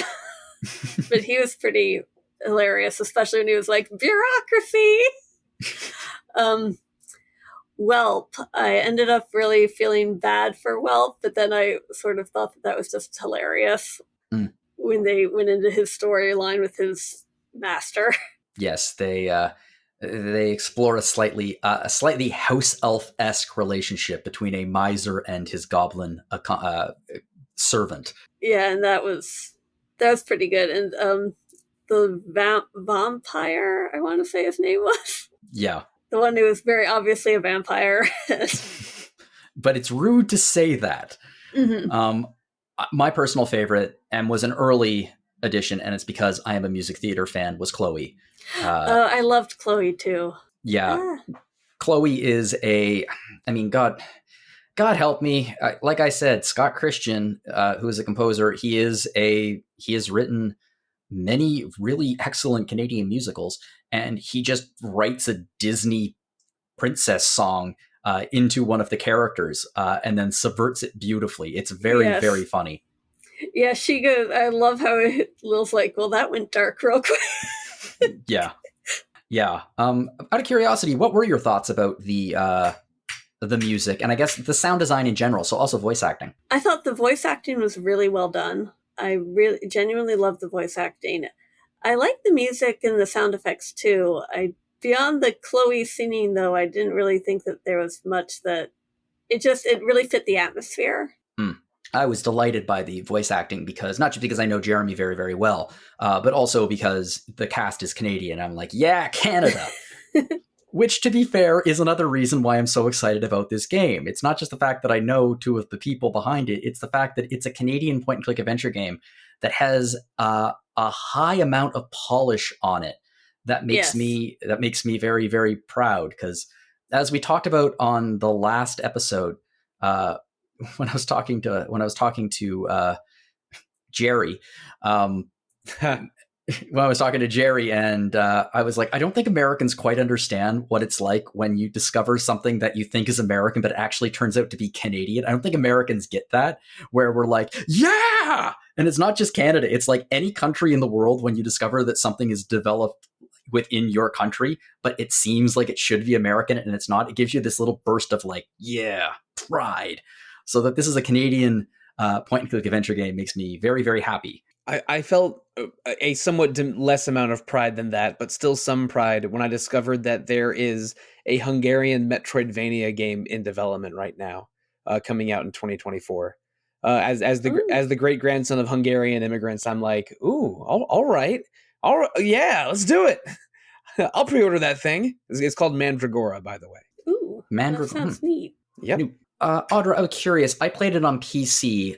But he was pretty hilarious, especially when he was like, bureaucracy! Whelp. I ended up really feeling bad for Whelp, but then I sort of thought that was just hilarious when they went into his storyline with his master. Yes, they explore a slightly house elf-esque relationship between a miser and his goblin servant. Yeah, and that was pretty good. And the vampire, I want to say his name was. Yeah. The one who was very obviously a vampire. But it's rude to say that. My personal favorite, and was an early edition, and it's because I am a music theater fan, was Chloe. I loved Chloe too. Yeah. Chloe is God help me. Like I said, Scott Christian, who is a composer, he has written many really excellent Canadian musicals, and he just writes a Disney princess song into one of the characters and then subverts it beautifully. It's very, very funny. Yeah, she goes. I love how Lil's like, well, that went dark real quick. Yeah. Yeah. Out of curiosity, what were your thoughts about the music and I guess the sound design in general? So also voice acting. I thought the voice acting was really well done. I really genuinely loved the voice acting. I like the music and the sound effects too. Beyond the Chloe singing though, I didn't really think that there was much that it really fit the atmosphere. I was delighted by the voice acting because not just because I know Jeremy very, very well, but also because the cast is Canadian. I'm like, yeah, Canada. Which, to be fair, is another reason why I'm so excited about this game. It's not just the fact that I know two of the people behind it. It's the fact that it's a Canadian point-and-click adventure game that has a high amount of polish on it. That makes me very, very proud. Because as we talked about on the last episode, when I was talking to Jerry, when I was talking to Jerry, and I was like, I don't think Americans quite understand what it's like when you discover something that you think is American, but it actually turns out to be Canadian. I don't think Americans get that, where we're like, yeah! And it's not just Canada. It's like any country in the world when you discover that something is developed within your country, but it seems like it should be American and it's not. It gives you this little burst of like, yeah, pride. So that this is a Canadian point-and-click adventure game makes me very, very happy. I felt a somewhat less amount of pride than that, but still some pride when I discovered that there is a Hungarian Metroidvania game in development right now, coming out in 2024. As the great grandson of Hungarian immigrants, I'm like, ooh, all right, yeah, let's do it. I'll pre-order that thing. It's called Mandragora, by the way. Ooh, Mandragora. That sounds neat. Yep. Audra, I was curious. I played it on PC.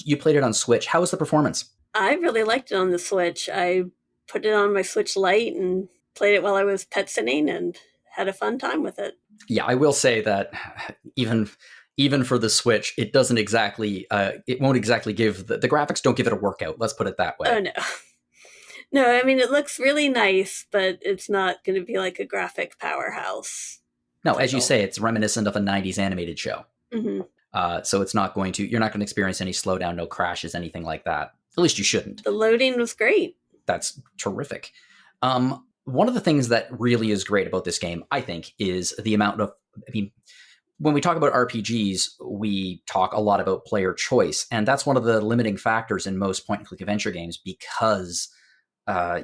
You played it on Switch. How was the performance? I really liked it on the Switch. I put it on my Switch Lite and played it while I was pet sitting and had a fun time with it. Yeah, I will say that even for the Switch, it doesn't exactly, it won't exactly give, the graphics don't give it a workout. Let's put it that way. Oh, no. No, I mean, it looks really nice, but it's not going to be like a graphic powerhouse. No, as you say, it's reminiscent of a 90s animated show. Mm-hmm. So it's not going to, you're not going to experience any slowdown, no crashes, anything like that. At least you shouldn't. The loading was great. That's terrific. One of the things that really is great about this game, I think, is the amount of, I mean, when we talk about RPGs, we talk a lot about player choice. And that's one of the limiting factors in most point-and-click adventure games because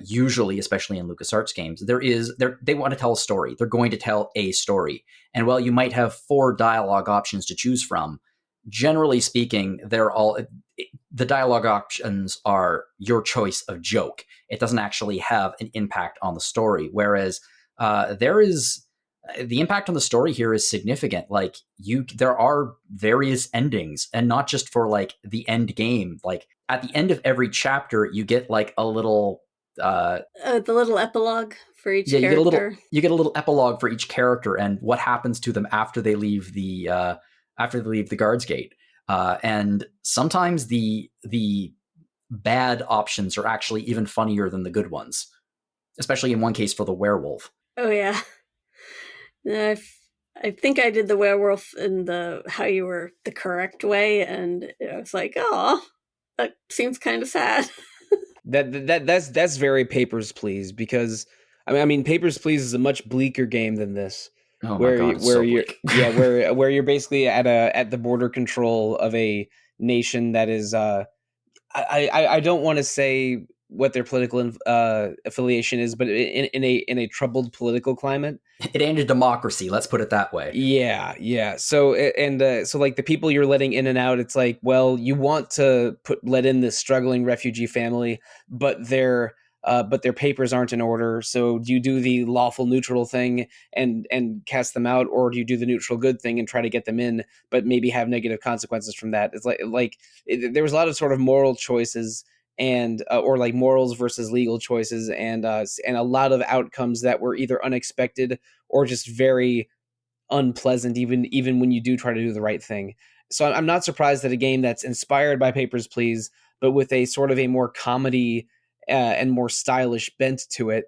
usually, especially in LucasArts games, they want to tell a story. They're going to tell a story. And while you might have 4 dialogue options to choose from, generally speaking, the dialogue options are your choice of joke. It doesn't actually have an impact on the story. Whereas the impact on the story here is significant. Like there are various endings, and not just for like the end game. Like at the end of every chapter, you get like a little the little epilogue for each character. You get a little epilogue for each character and what happens to them after they leave the guards gate. And sometimes the bad options are actually even funnier than the good ones, especially in one case for the werewolf. Oh yeah, I think I did the werewolf in how you were the correct way, and I was like, oh, that seems kind of sad. That's very Papers, Please, because I mean Papers, Please is a much bleaker game than this. Oh my God, where you're where you're basically at the border control of a nation that is I don't want to say what their political affiliation is, but in a troubled political climate. It ain't a democracy, let's put it that way. Yeah. So so like the people you're letting in and out, it's like, well, you want to let in this struggling refugee family, but their papers aren't in order. So do you do the lawful neutral thing and cast them out, or do you do the neutral good thing and try to get them in, but maybe have negative consequences from that? It's there was a lot of sort of moral choices and or like morals versus legal choices, and a lot of outcomes that were either unexpected or just very unpleasant, even when you do try to do the right thing. So I'm not surprised that a game that's inspired by Papers, Please, but with a sort of a more comedy and more stylish bent to it,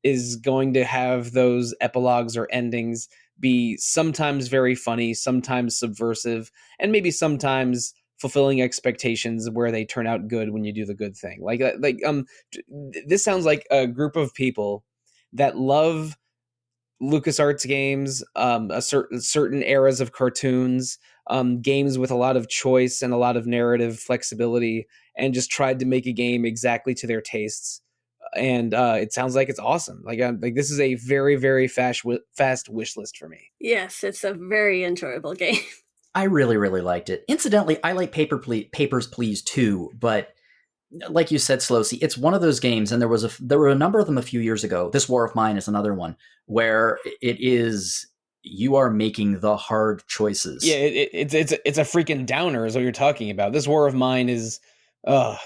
is going to have those epilogues or endings be sometimes very funny, sometimes subversive, and maybe sometimes fulfilling expectations where they turn out good when you do the good thing. This sounds like a group of people that love LucasArts games, a certain eras of cartoons, games with a lot of choice and a lot of narrative flexibility, and just tried to make a game exactly to their tastes. And it sounds like it's awesome. Like this is a very, very fast wish list for me. Yes, it's a very enjoyable game. I really, really liked it. Incidentally, I like Papers, Please too, but like you said, Sollosi, it's one of those games, and there were a number of them a few years ago. This War of Mine is another one where it is you are making the hard choices. Yeah, it's a freaking downer, is what you're talking about. This War of Mine is, oh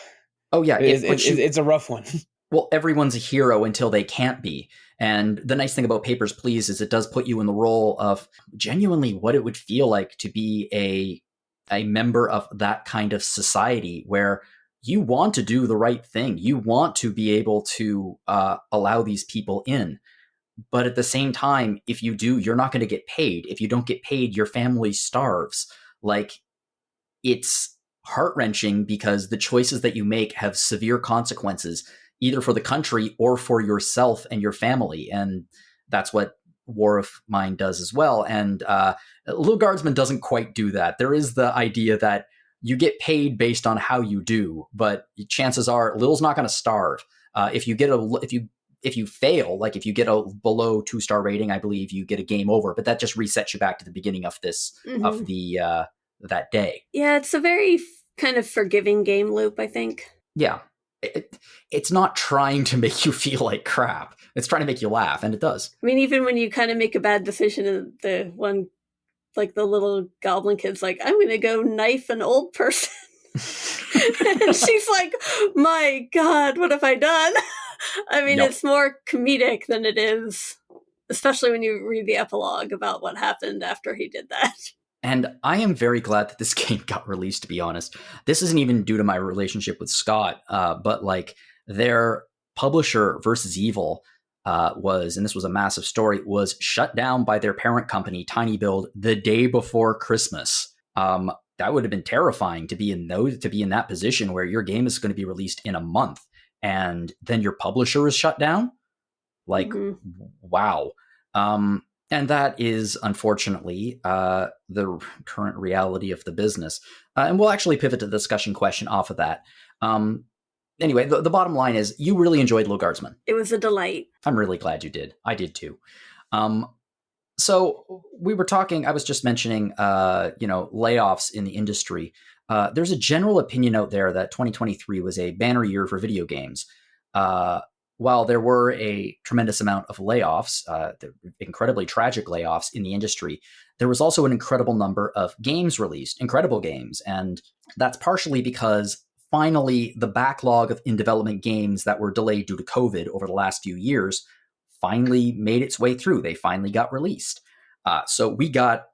yeah, it's a rough one. Well, everyone's a hero until they can't be. And the nice thing about Papers, Please is it does put you in the role of genuinely what it would feel like to be a member of that kind of society where you want to do the right thing. You want to be able to allow these people in. But at the same time, if you do, you're not going to get paid. If you don't get paid, your family starves. Like, it's heart-wrenching because the choices that you make have severe consequences, either for the country or for yourself and your family. And that's what War of Mine does as well. And Lil Guardsman doesn't quite do that. There is the idea that you get paid based on how you do, but chances are Lil's not going to starve. If you fail, like if you get a below 2-star rating, I believe you get a game over, but that just resets you back to the beginning of this, of the, that day. Yeah, it's a very kind of forgiving game loop, I think. Yeah. It's not trying to make you feel like crap. It's trying to make you laugh, and it does. I mean, even when you kind of make a bad decision, and the one, like the little goblin kid's like, I'm going to go knife an old person. And she's like, my God, what have I done? I mean, It's more comedic than it is, especially when you read the epilogue about what happened after he did that. And I am very glad that this game got released, to be honest. This isn't even due to my relationship with Scott, but like their publisher Versus Evil was, and this was a massive story, was shut down by their parent company, Tiny Build, the day before Christmas. That would have been terrifying to be in that position where your game is going to be released in a month, and then your publisher is shut down. Like, wow. And that is, unfortunately, the current reality of the business. And we'll actually pivot to the discussion question off of that. Anyway, the bottom line is you really enjoyed Lil Guardsman. It was a delight. I'm really glad you did. I did too. So we were talking, I was just mentioning, layoffs in the industry. There's a general opinion out there that 2023 was a banner year for video games. While there were a tremendous amount of layoffs, incredibly tragic layoffs in the industry, there was also an incredible number of games released, incredible games. And that's partially because finally the backlog of in-development games that were delayed due to COVID over the last few years finally made its way through. They finally got released. So we got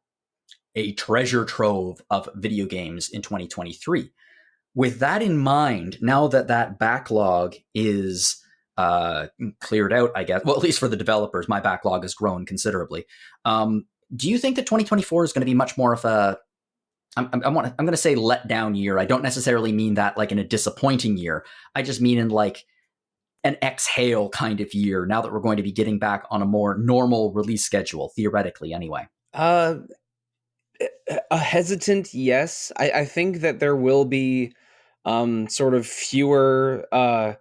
a treasure trove of video games in 2023. With that in mind, now that backlog is cleared out, I guess. Well, at least for the developers, my backlog has grown considerably. Do you think that 2024 is going to be much more of a, I'm going to say letdown year? I don't necessarily mean that like in a disappointing year. I just mean in like an exhale kind of year, now that we're going to be getting back on a more normal release schedule, theoretically anyway. A hesitant yes. I think that there will be sort of fewer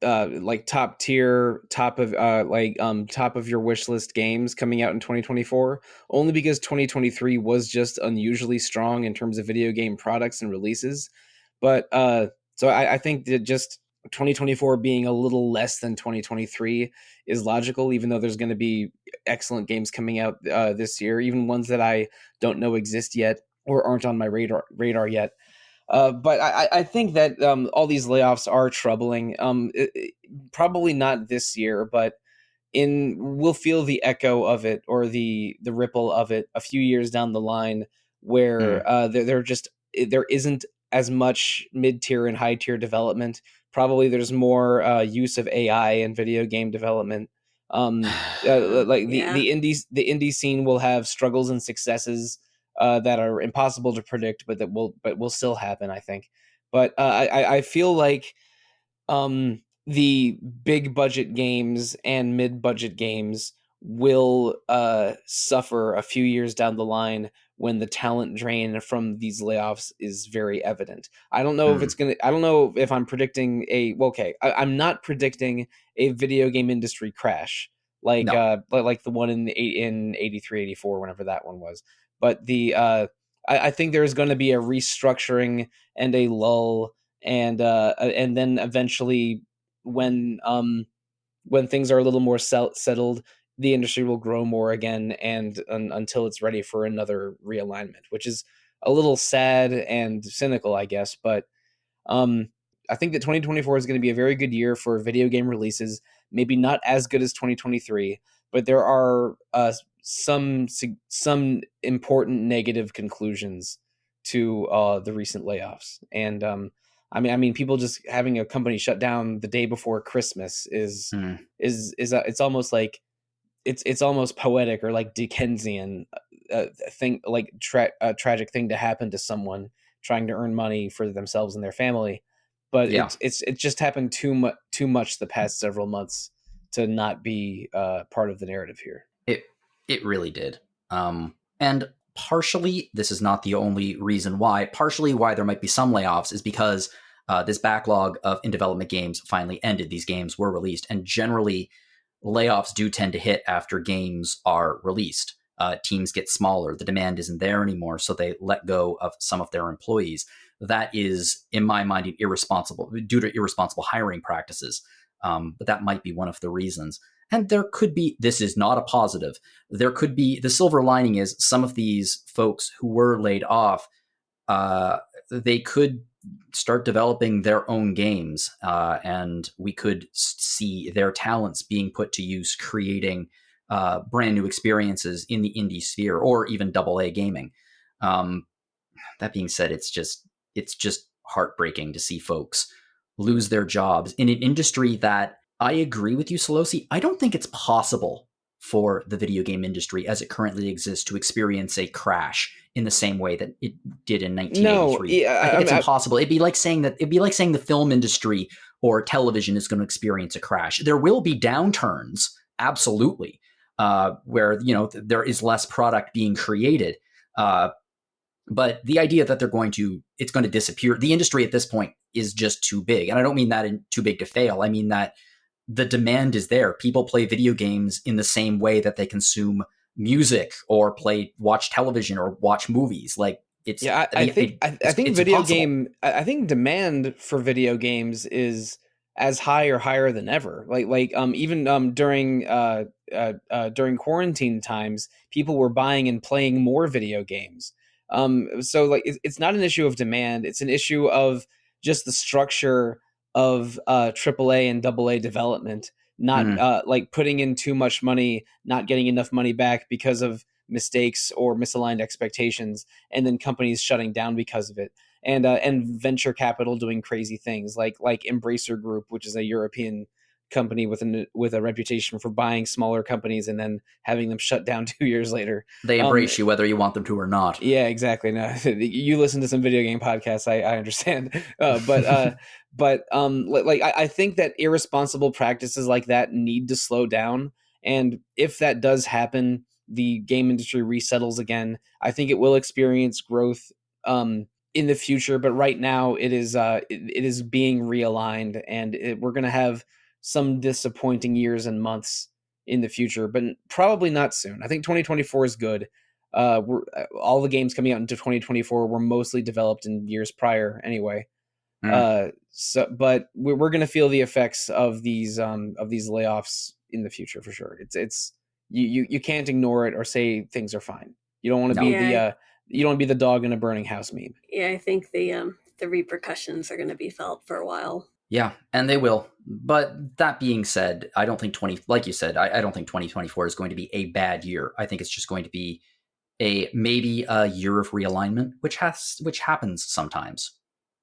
like top of your wish list games coming out in 2024, only because 2023 was just unusually strong in terms of video game products and releases. But so I think that just 2024 being a little less than 2023 is logical, even though there's going to be excellent games coming out this year, even ones that I don't know exist yet or aren't on my radar yet. But I think that all these layoffs are troubling. Probably not this year, but we'll feel the echo of it or the ripple of it a few years down the line, where there isn't as much mid-tier and high-tier development. Probably there's more use of AI in video game development. The indie scene will have struggles and successes that are impossible to predict, but will still happen, I think. But I feel like the big budget games and mid budget games will suffer a few years down the line when the talent drain from these layoffs is very evident. I don't know if it's gonna. I don't know if I'm predicting I'm not predicting a video game industry crash like like the one in 83, 84, whenever that one was. But I think there's going to be a restructuring and a lull, and then eventually when things are a little more settled, the industry will grow more again, and until it's ready for another realignment, which is a little sad and cynical, I guess. But I think that 2024 is going to be a very good year for video game releases. Maybe not as good as 2023, but there are some important negative conclusions to the recent layoffs. And I mean, people just having a company shut down the day before Christmas is it's almost like it's almost poetic or like Dickensian thing, like a tragic thing to happen to someone trying to earn money for themselves and their family. But it's just happened too much the past several months to not be part of the narrative here. It really did. And partially, this is not the only reason why. Partially why there might be some layoffs is because this backlog of in-development games finally ended. These games were released, and generally layoffs do tend to hit after games are released. Teams get smaller. The demand isn't there anymore, so they let go of some of their employees. That is, in my mind, irresponsible due to irresponsible hiring practices. But that might be one of the reasons. And there could be, this is not a positive, there could be, the silver lining is some of these folks who were laid off, they could start developing their own games, and we could see their talents being put to use creating brand new experiences in the indie sphere or even AA gaming. That being said, it's just heartbreaking to see folks lose their jobs in an industry that, I agree with you, Sollosi. I don't think it's possible for the video game industry as it currently exists to experience a crash in the same way that it did in 1983. No, I think it's impossible. It'd be like saying the film industry or television is going to experience a crash. There will be downturns, absolutely, where there is less product being created. But the idea that it's going to disappear, the industry at this point is just too big. And I don't mean that too big to fail. I mean that the demand is there. People play video games in the same way that they consume music or watch television or watch movies. Like it's, I think demand for video games is as high or higher than ever. Even during quarantine times, people were buying and playing more video games. So like it's not an issue of demand. It's an issue of just the structure of AAA and AA development, not like putting in too much money, not getting enough money back because of mistakes or misaligned expectations, and then companies shutting down because of it, and venture capital doing crazy things like Embracer Group, which is a European company with a reputation for buying smaller companies and then having them shut down 2 years later. They embrace you whether you want them to or not. Yeah, exactly. No, you listen to some video game podcasts, I understand. I think that irresponsible practices like that need to slow down. And if that does happen, the game industry resettles again. I think it will experience growth in the future, but right now it is being realigned, and we're going to have some disappointing years and months in the future, but probably not soon. I think 2024 is good. All the games coming out into 2024 were mostly developed in years prior anyway. But we're going to feel the effects of these layoffs in the future for sure. It's you can't ignore it or say things are fine. You don't want to you don't want to be the dog in a burning house meme. Yeah, I think the repercussions are going to be felt for a while. Yeah, and they will. But that being said, I don't think like you said, I don't think 2024 is going to be a bad year. I think it's just going to be maybe a year of realignment, which happens sometimes.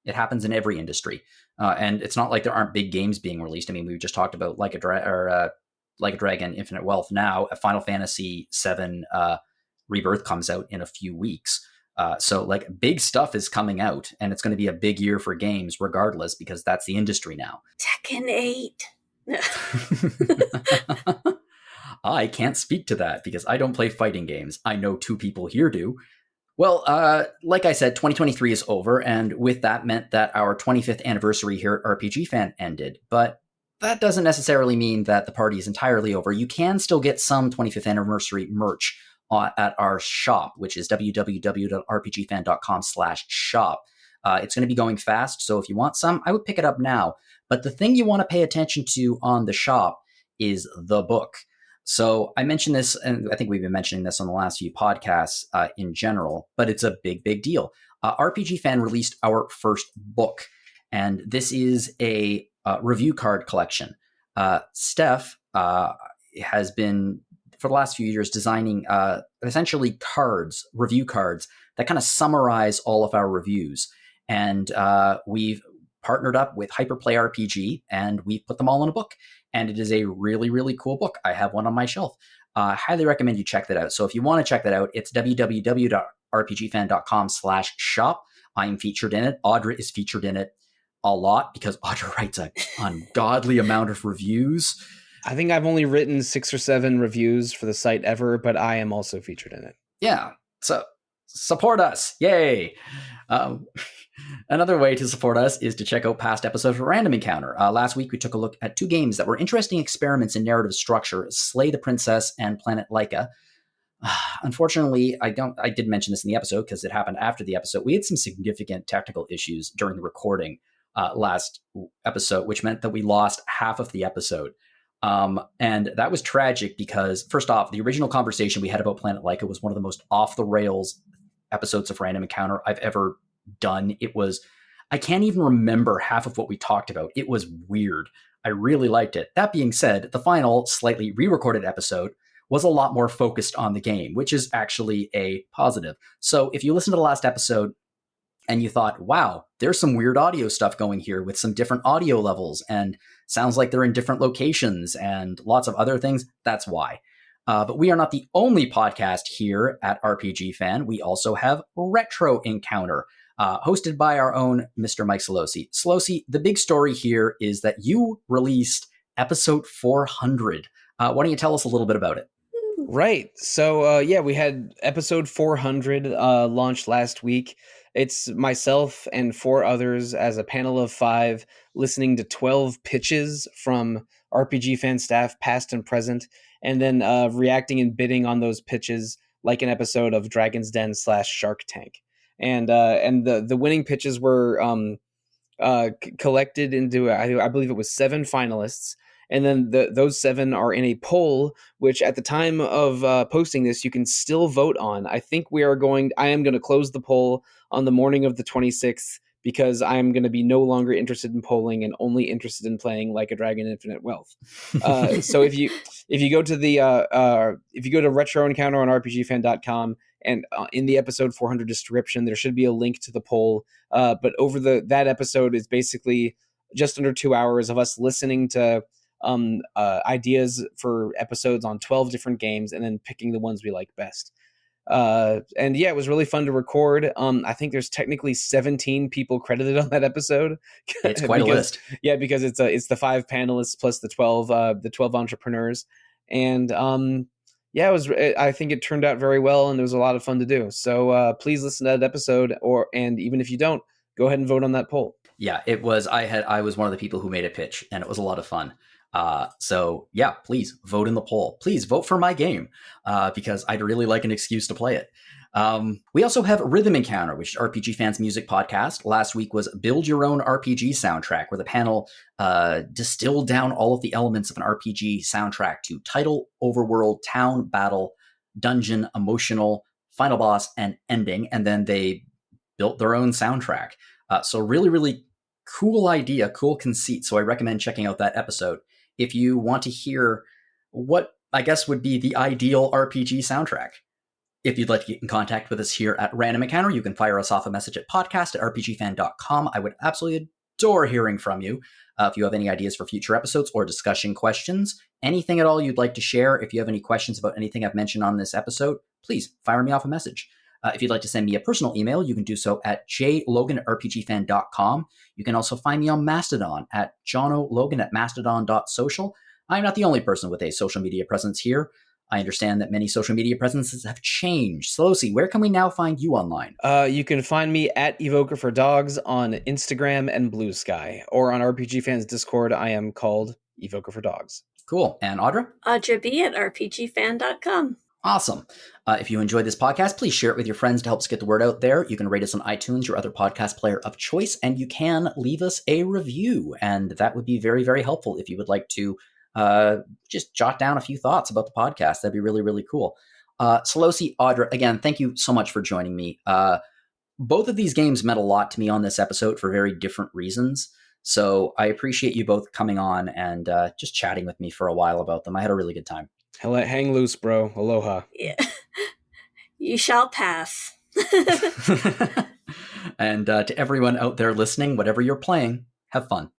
It happens in every industry, and it's not like there aren't big games being released. I mean, we just talked about Like a Dragon, Infinite Wealth. Now, a Final Fantasy VII Rebirth comes out in a few weeks. So like big stuff is coming out, and it's going to be a big year for games regardless, because that's the industry now. Tekken 8. I can't speak to that because I don't play fighting games. I know 2 people here do. Well, like I said, 2023 is over, and with that meant that our 25th anniversary here at RPG Fan ended. But that doesn't necessarily mean that the party is entirely over. You can still get some 25th anniversary merch at our shop, which is www.rpgfan.com/shop. It's going to be going fast, so if you want some, I would pick it up now. But the thing you want to pay attention to on the shop is the book. So I mentioned this, and I think we've been mentioning this on the last few podcasts in general, but it's a big, big deal. RPG Fan released our first book, and this is a review card collection. Steph has been, for the last few years, designing essentially cards, review cards, that kind of summarize all of our reviews. And we've partnered up with Hyperplay RPG, and we've put them all in a book. And it is a really, really cool book. I have one on my shelf. Highly recommend you check that out. So if you want to check that out, it's www.rpgfan.com/shop. I am featured in it. Audra is featured in it a lot because Audra writes an ungodly amount of reviews. I think I've only written 6 or 7 reviews for the site ever, but I am also featured in it. Yeah. So support us. Yay. Another way to support us is to check out past episodes of Random Encounter. Last week, we took a look at 2 games that were interesting experiments in narrative structure, Slay the Princess and Planet Laika. Unfortunately, I did mention this in the episode because it happened after the episode. We had some significant technical issues during the recording last episode, which meant that we lost half of the episode. And that was tragic because, first off, the original conversation we had about Planet Laika was one of the most off-the-rails episodes of Random Encounter I've ever done. I can't even remember half of what we talked about. It was weird. I really liked it. That being said, the final, slightly re-recorded episode was a lot more focused on the game, which is actually a positive. So if you listen to the last episode and you thought, wow, there's some weird audio stuff going here with some different audio levels and sounds like they're in different locations and lots of other things, that's why. But we are not the only podcast here at RPG Fan. We also have Retro Encounter, hosted by our own Mr. Mike Sollosi. Sollosi, the big story here is that you released episode 400. Why don't you tell us a little bit about it? Right. So, we had episode 400 launched last week. It's myself and 4 others as a panel of 5 listening to 12 pitches from RPG Fan staff, past and present, and then reacting and bidding on those pitches like an episode of Dragon's Den / Shark Tank. And the winning pitches were collected into, I believe it was 7 finalists. And then those 7 are in a poll, which at the time of posting this, you can still vote on. I think I am going to close the poll on the morning of the 26th because I am going to be no longer interested in polling and only interested in playing Like a Dragon Infinite Wealth. So if you go to Retro Encounter on RPGFan.com, and in the episode 400 description, there should be a link to the poll. But over that episode is basically just under 2 hours of us listening to ideas for episodes on 12 different games and then picking the ones we like best. It was really fun to record. I think there's technically 17 people credited on that episode. It's quite a list. Yeah, because it's the 5 panelists plus the 12 entrepreneurs. And I think it turned out very well, and it was a lot of fun to do. So please listen to that episode, and even if you don't, go ahead and vote on that poll. Yeah, it was. I was one of the people who made a pitch, and it was a lot of fun. Please vote in the poll. Please vote for my game because I'd really like an excuse to play it. We also have Rhythm Encounter, which is RPG Fan's music podcast. Last week was Build Your Own RPG Soundtrack, where the panel distilled down all of the elements of an RPG soundtrack to title, overworld, town, battle, dungeon, emotional, final boss, and ending. And then they built their own soundtrack. So really, really cool idea, cool conceit. So I recommend checking out that episode if you want to hear what I guess would be the ideal RPG soundtrack. If you'd like to get in contact with us here at Random Encounter, you can fire us off a message at podcast@rpgfan.com. I would absolutely adore hearing from you. If you have any ideas for future episodes or discussion questions, anything at all you'd like to share, if you have any questions about anything I've mentioned on this episode, please fire me off a message. If you'd like to send me a personal email, you can do so at jlogan@rpgfan.com. You can also find me on Mastodon at jonologan@mastodon.social. I'm not the only person with a social media presence here. I understand that many social media presences have changed. Sollosi, where can we now find you online? You can find me at Evoker for Dogs on Instagram and Blue Sky, or on RPG Fans Discord. I am called Evoker for Dogs. Cool. And Audra? Audra B at rpgfan.com. Awesome. If you enjoyed this podcast, please share it with your friends to help us get the word out there. You can rate us on iTunes, your other podcast player of choice, and you can leave us a review. And that would be very, very helpful if you would like to just jot down a few thoughts about the podcast. That'd be really, really cool. Sollosi, Audra, again, thank you so much for joining me. Both of these games meant a lot to me on this episode for very different reasons. So I appreciate you both coming on and just chatting with me for a while about them. I had a really good time. Hang loose, bro. Aloha. Yeah. You shall pass. And to everyone out there listening, whatever you're playing, have fun.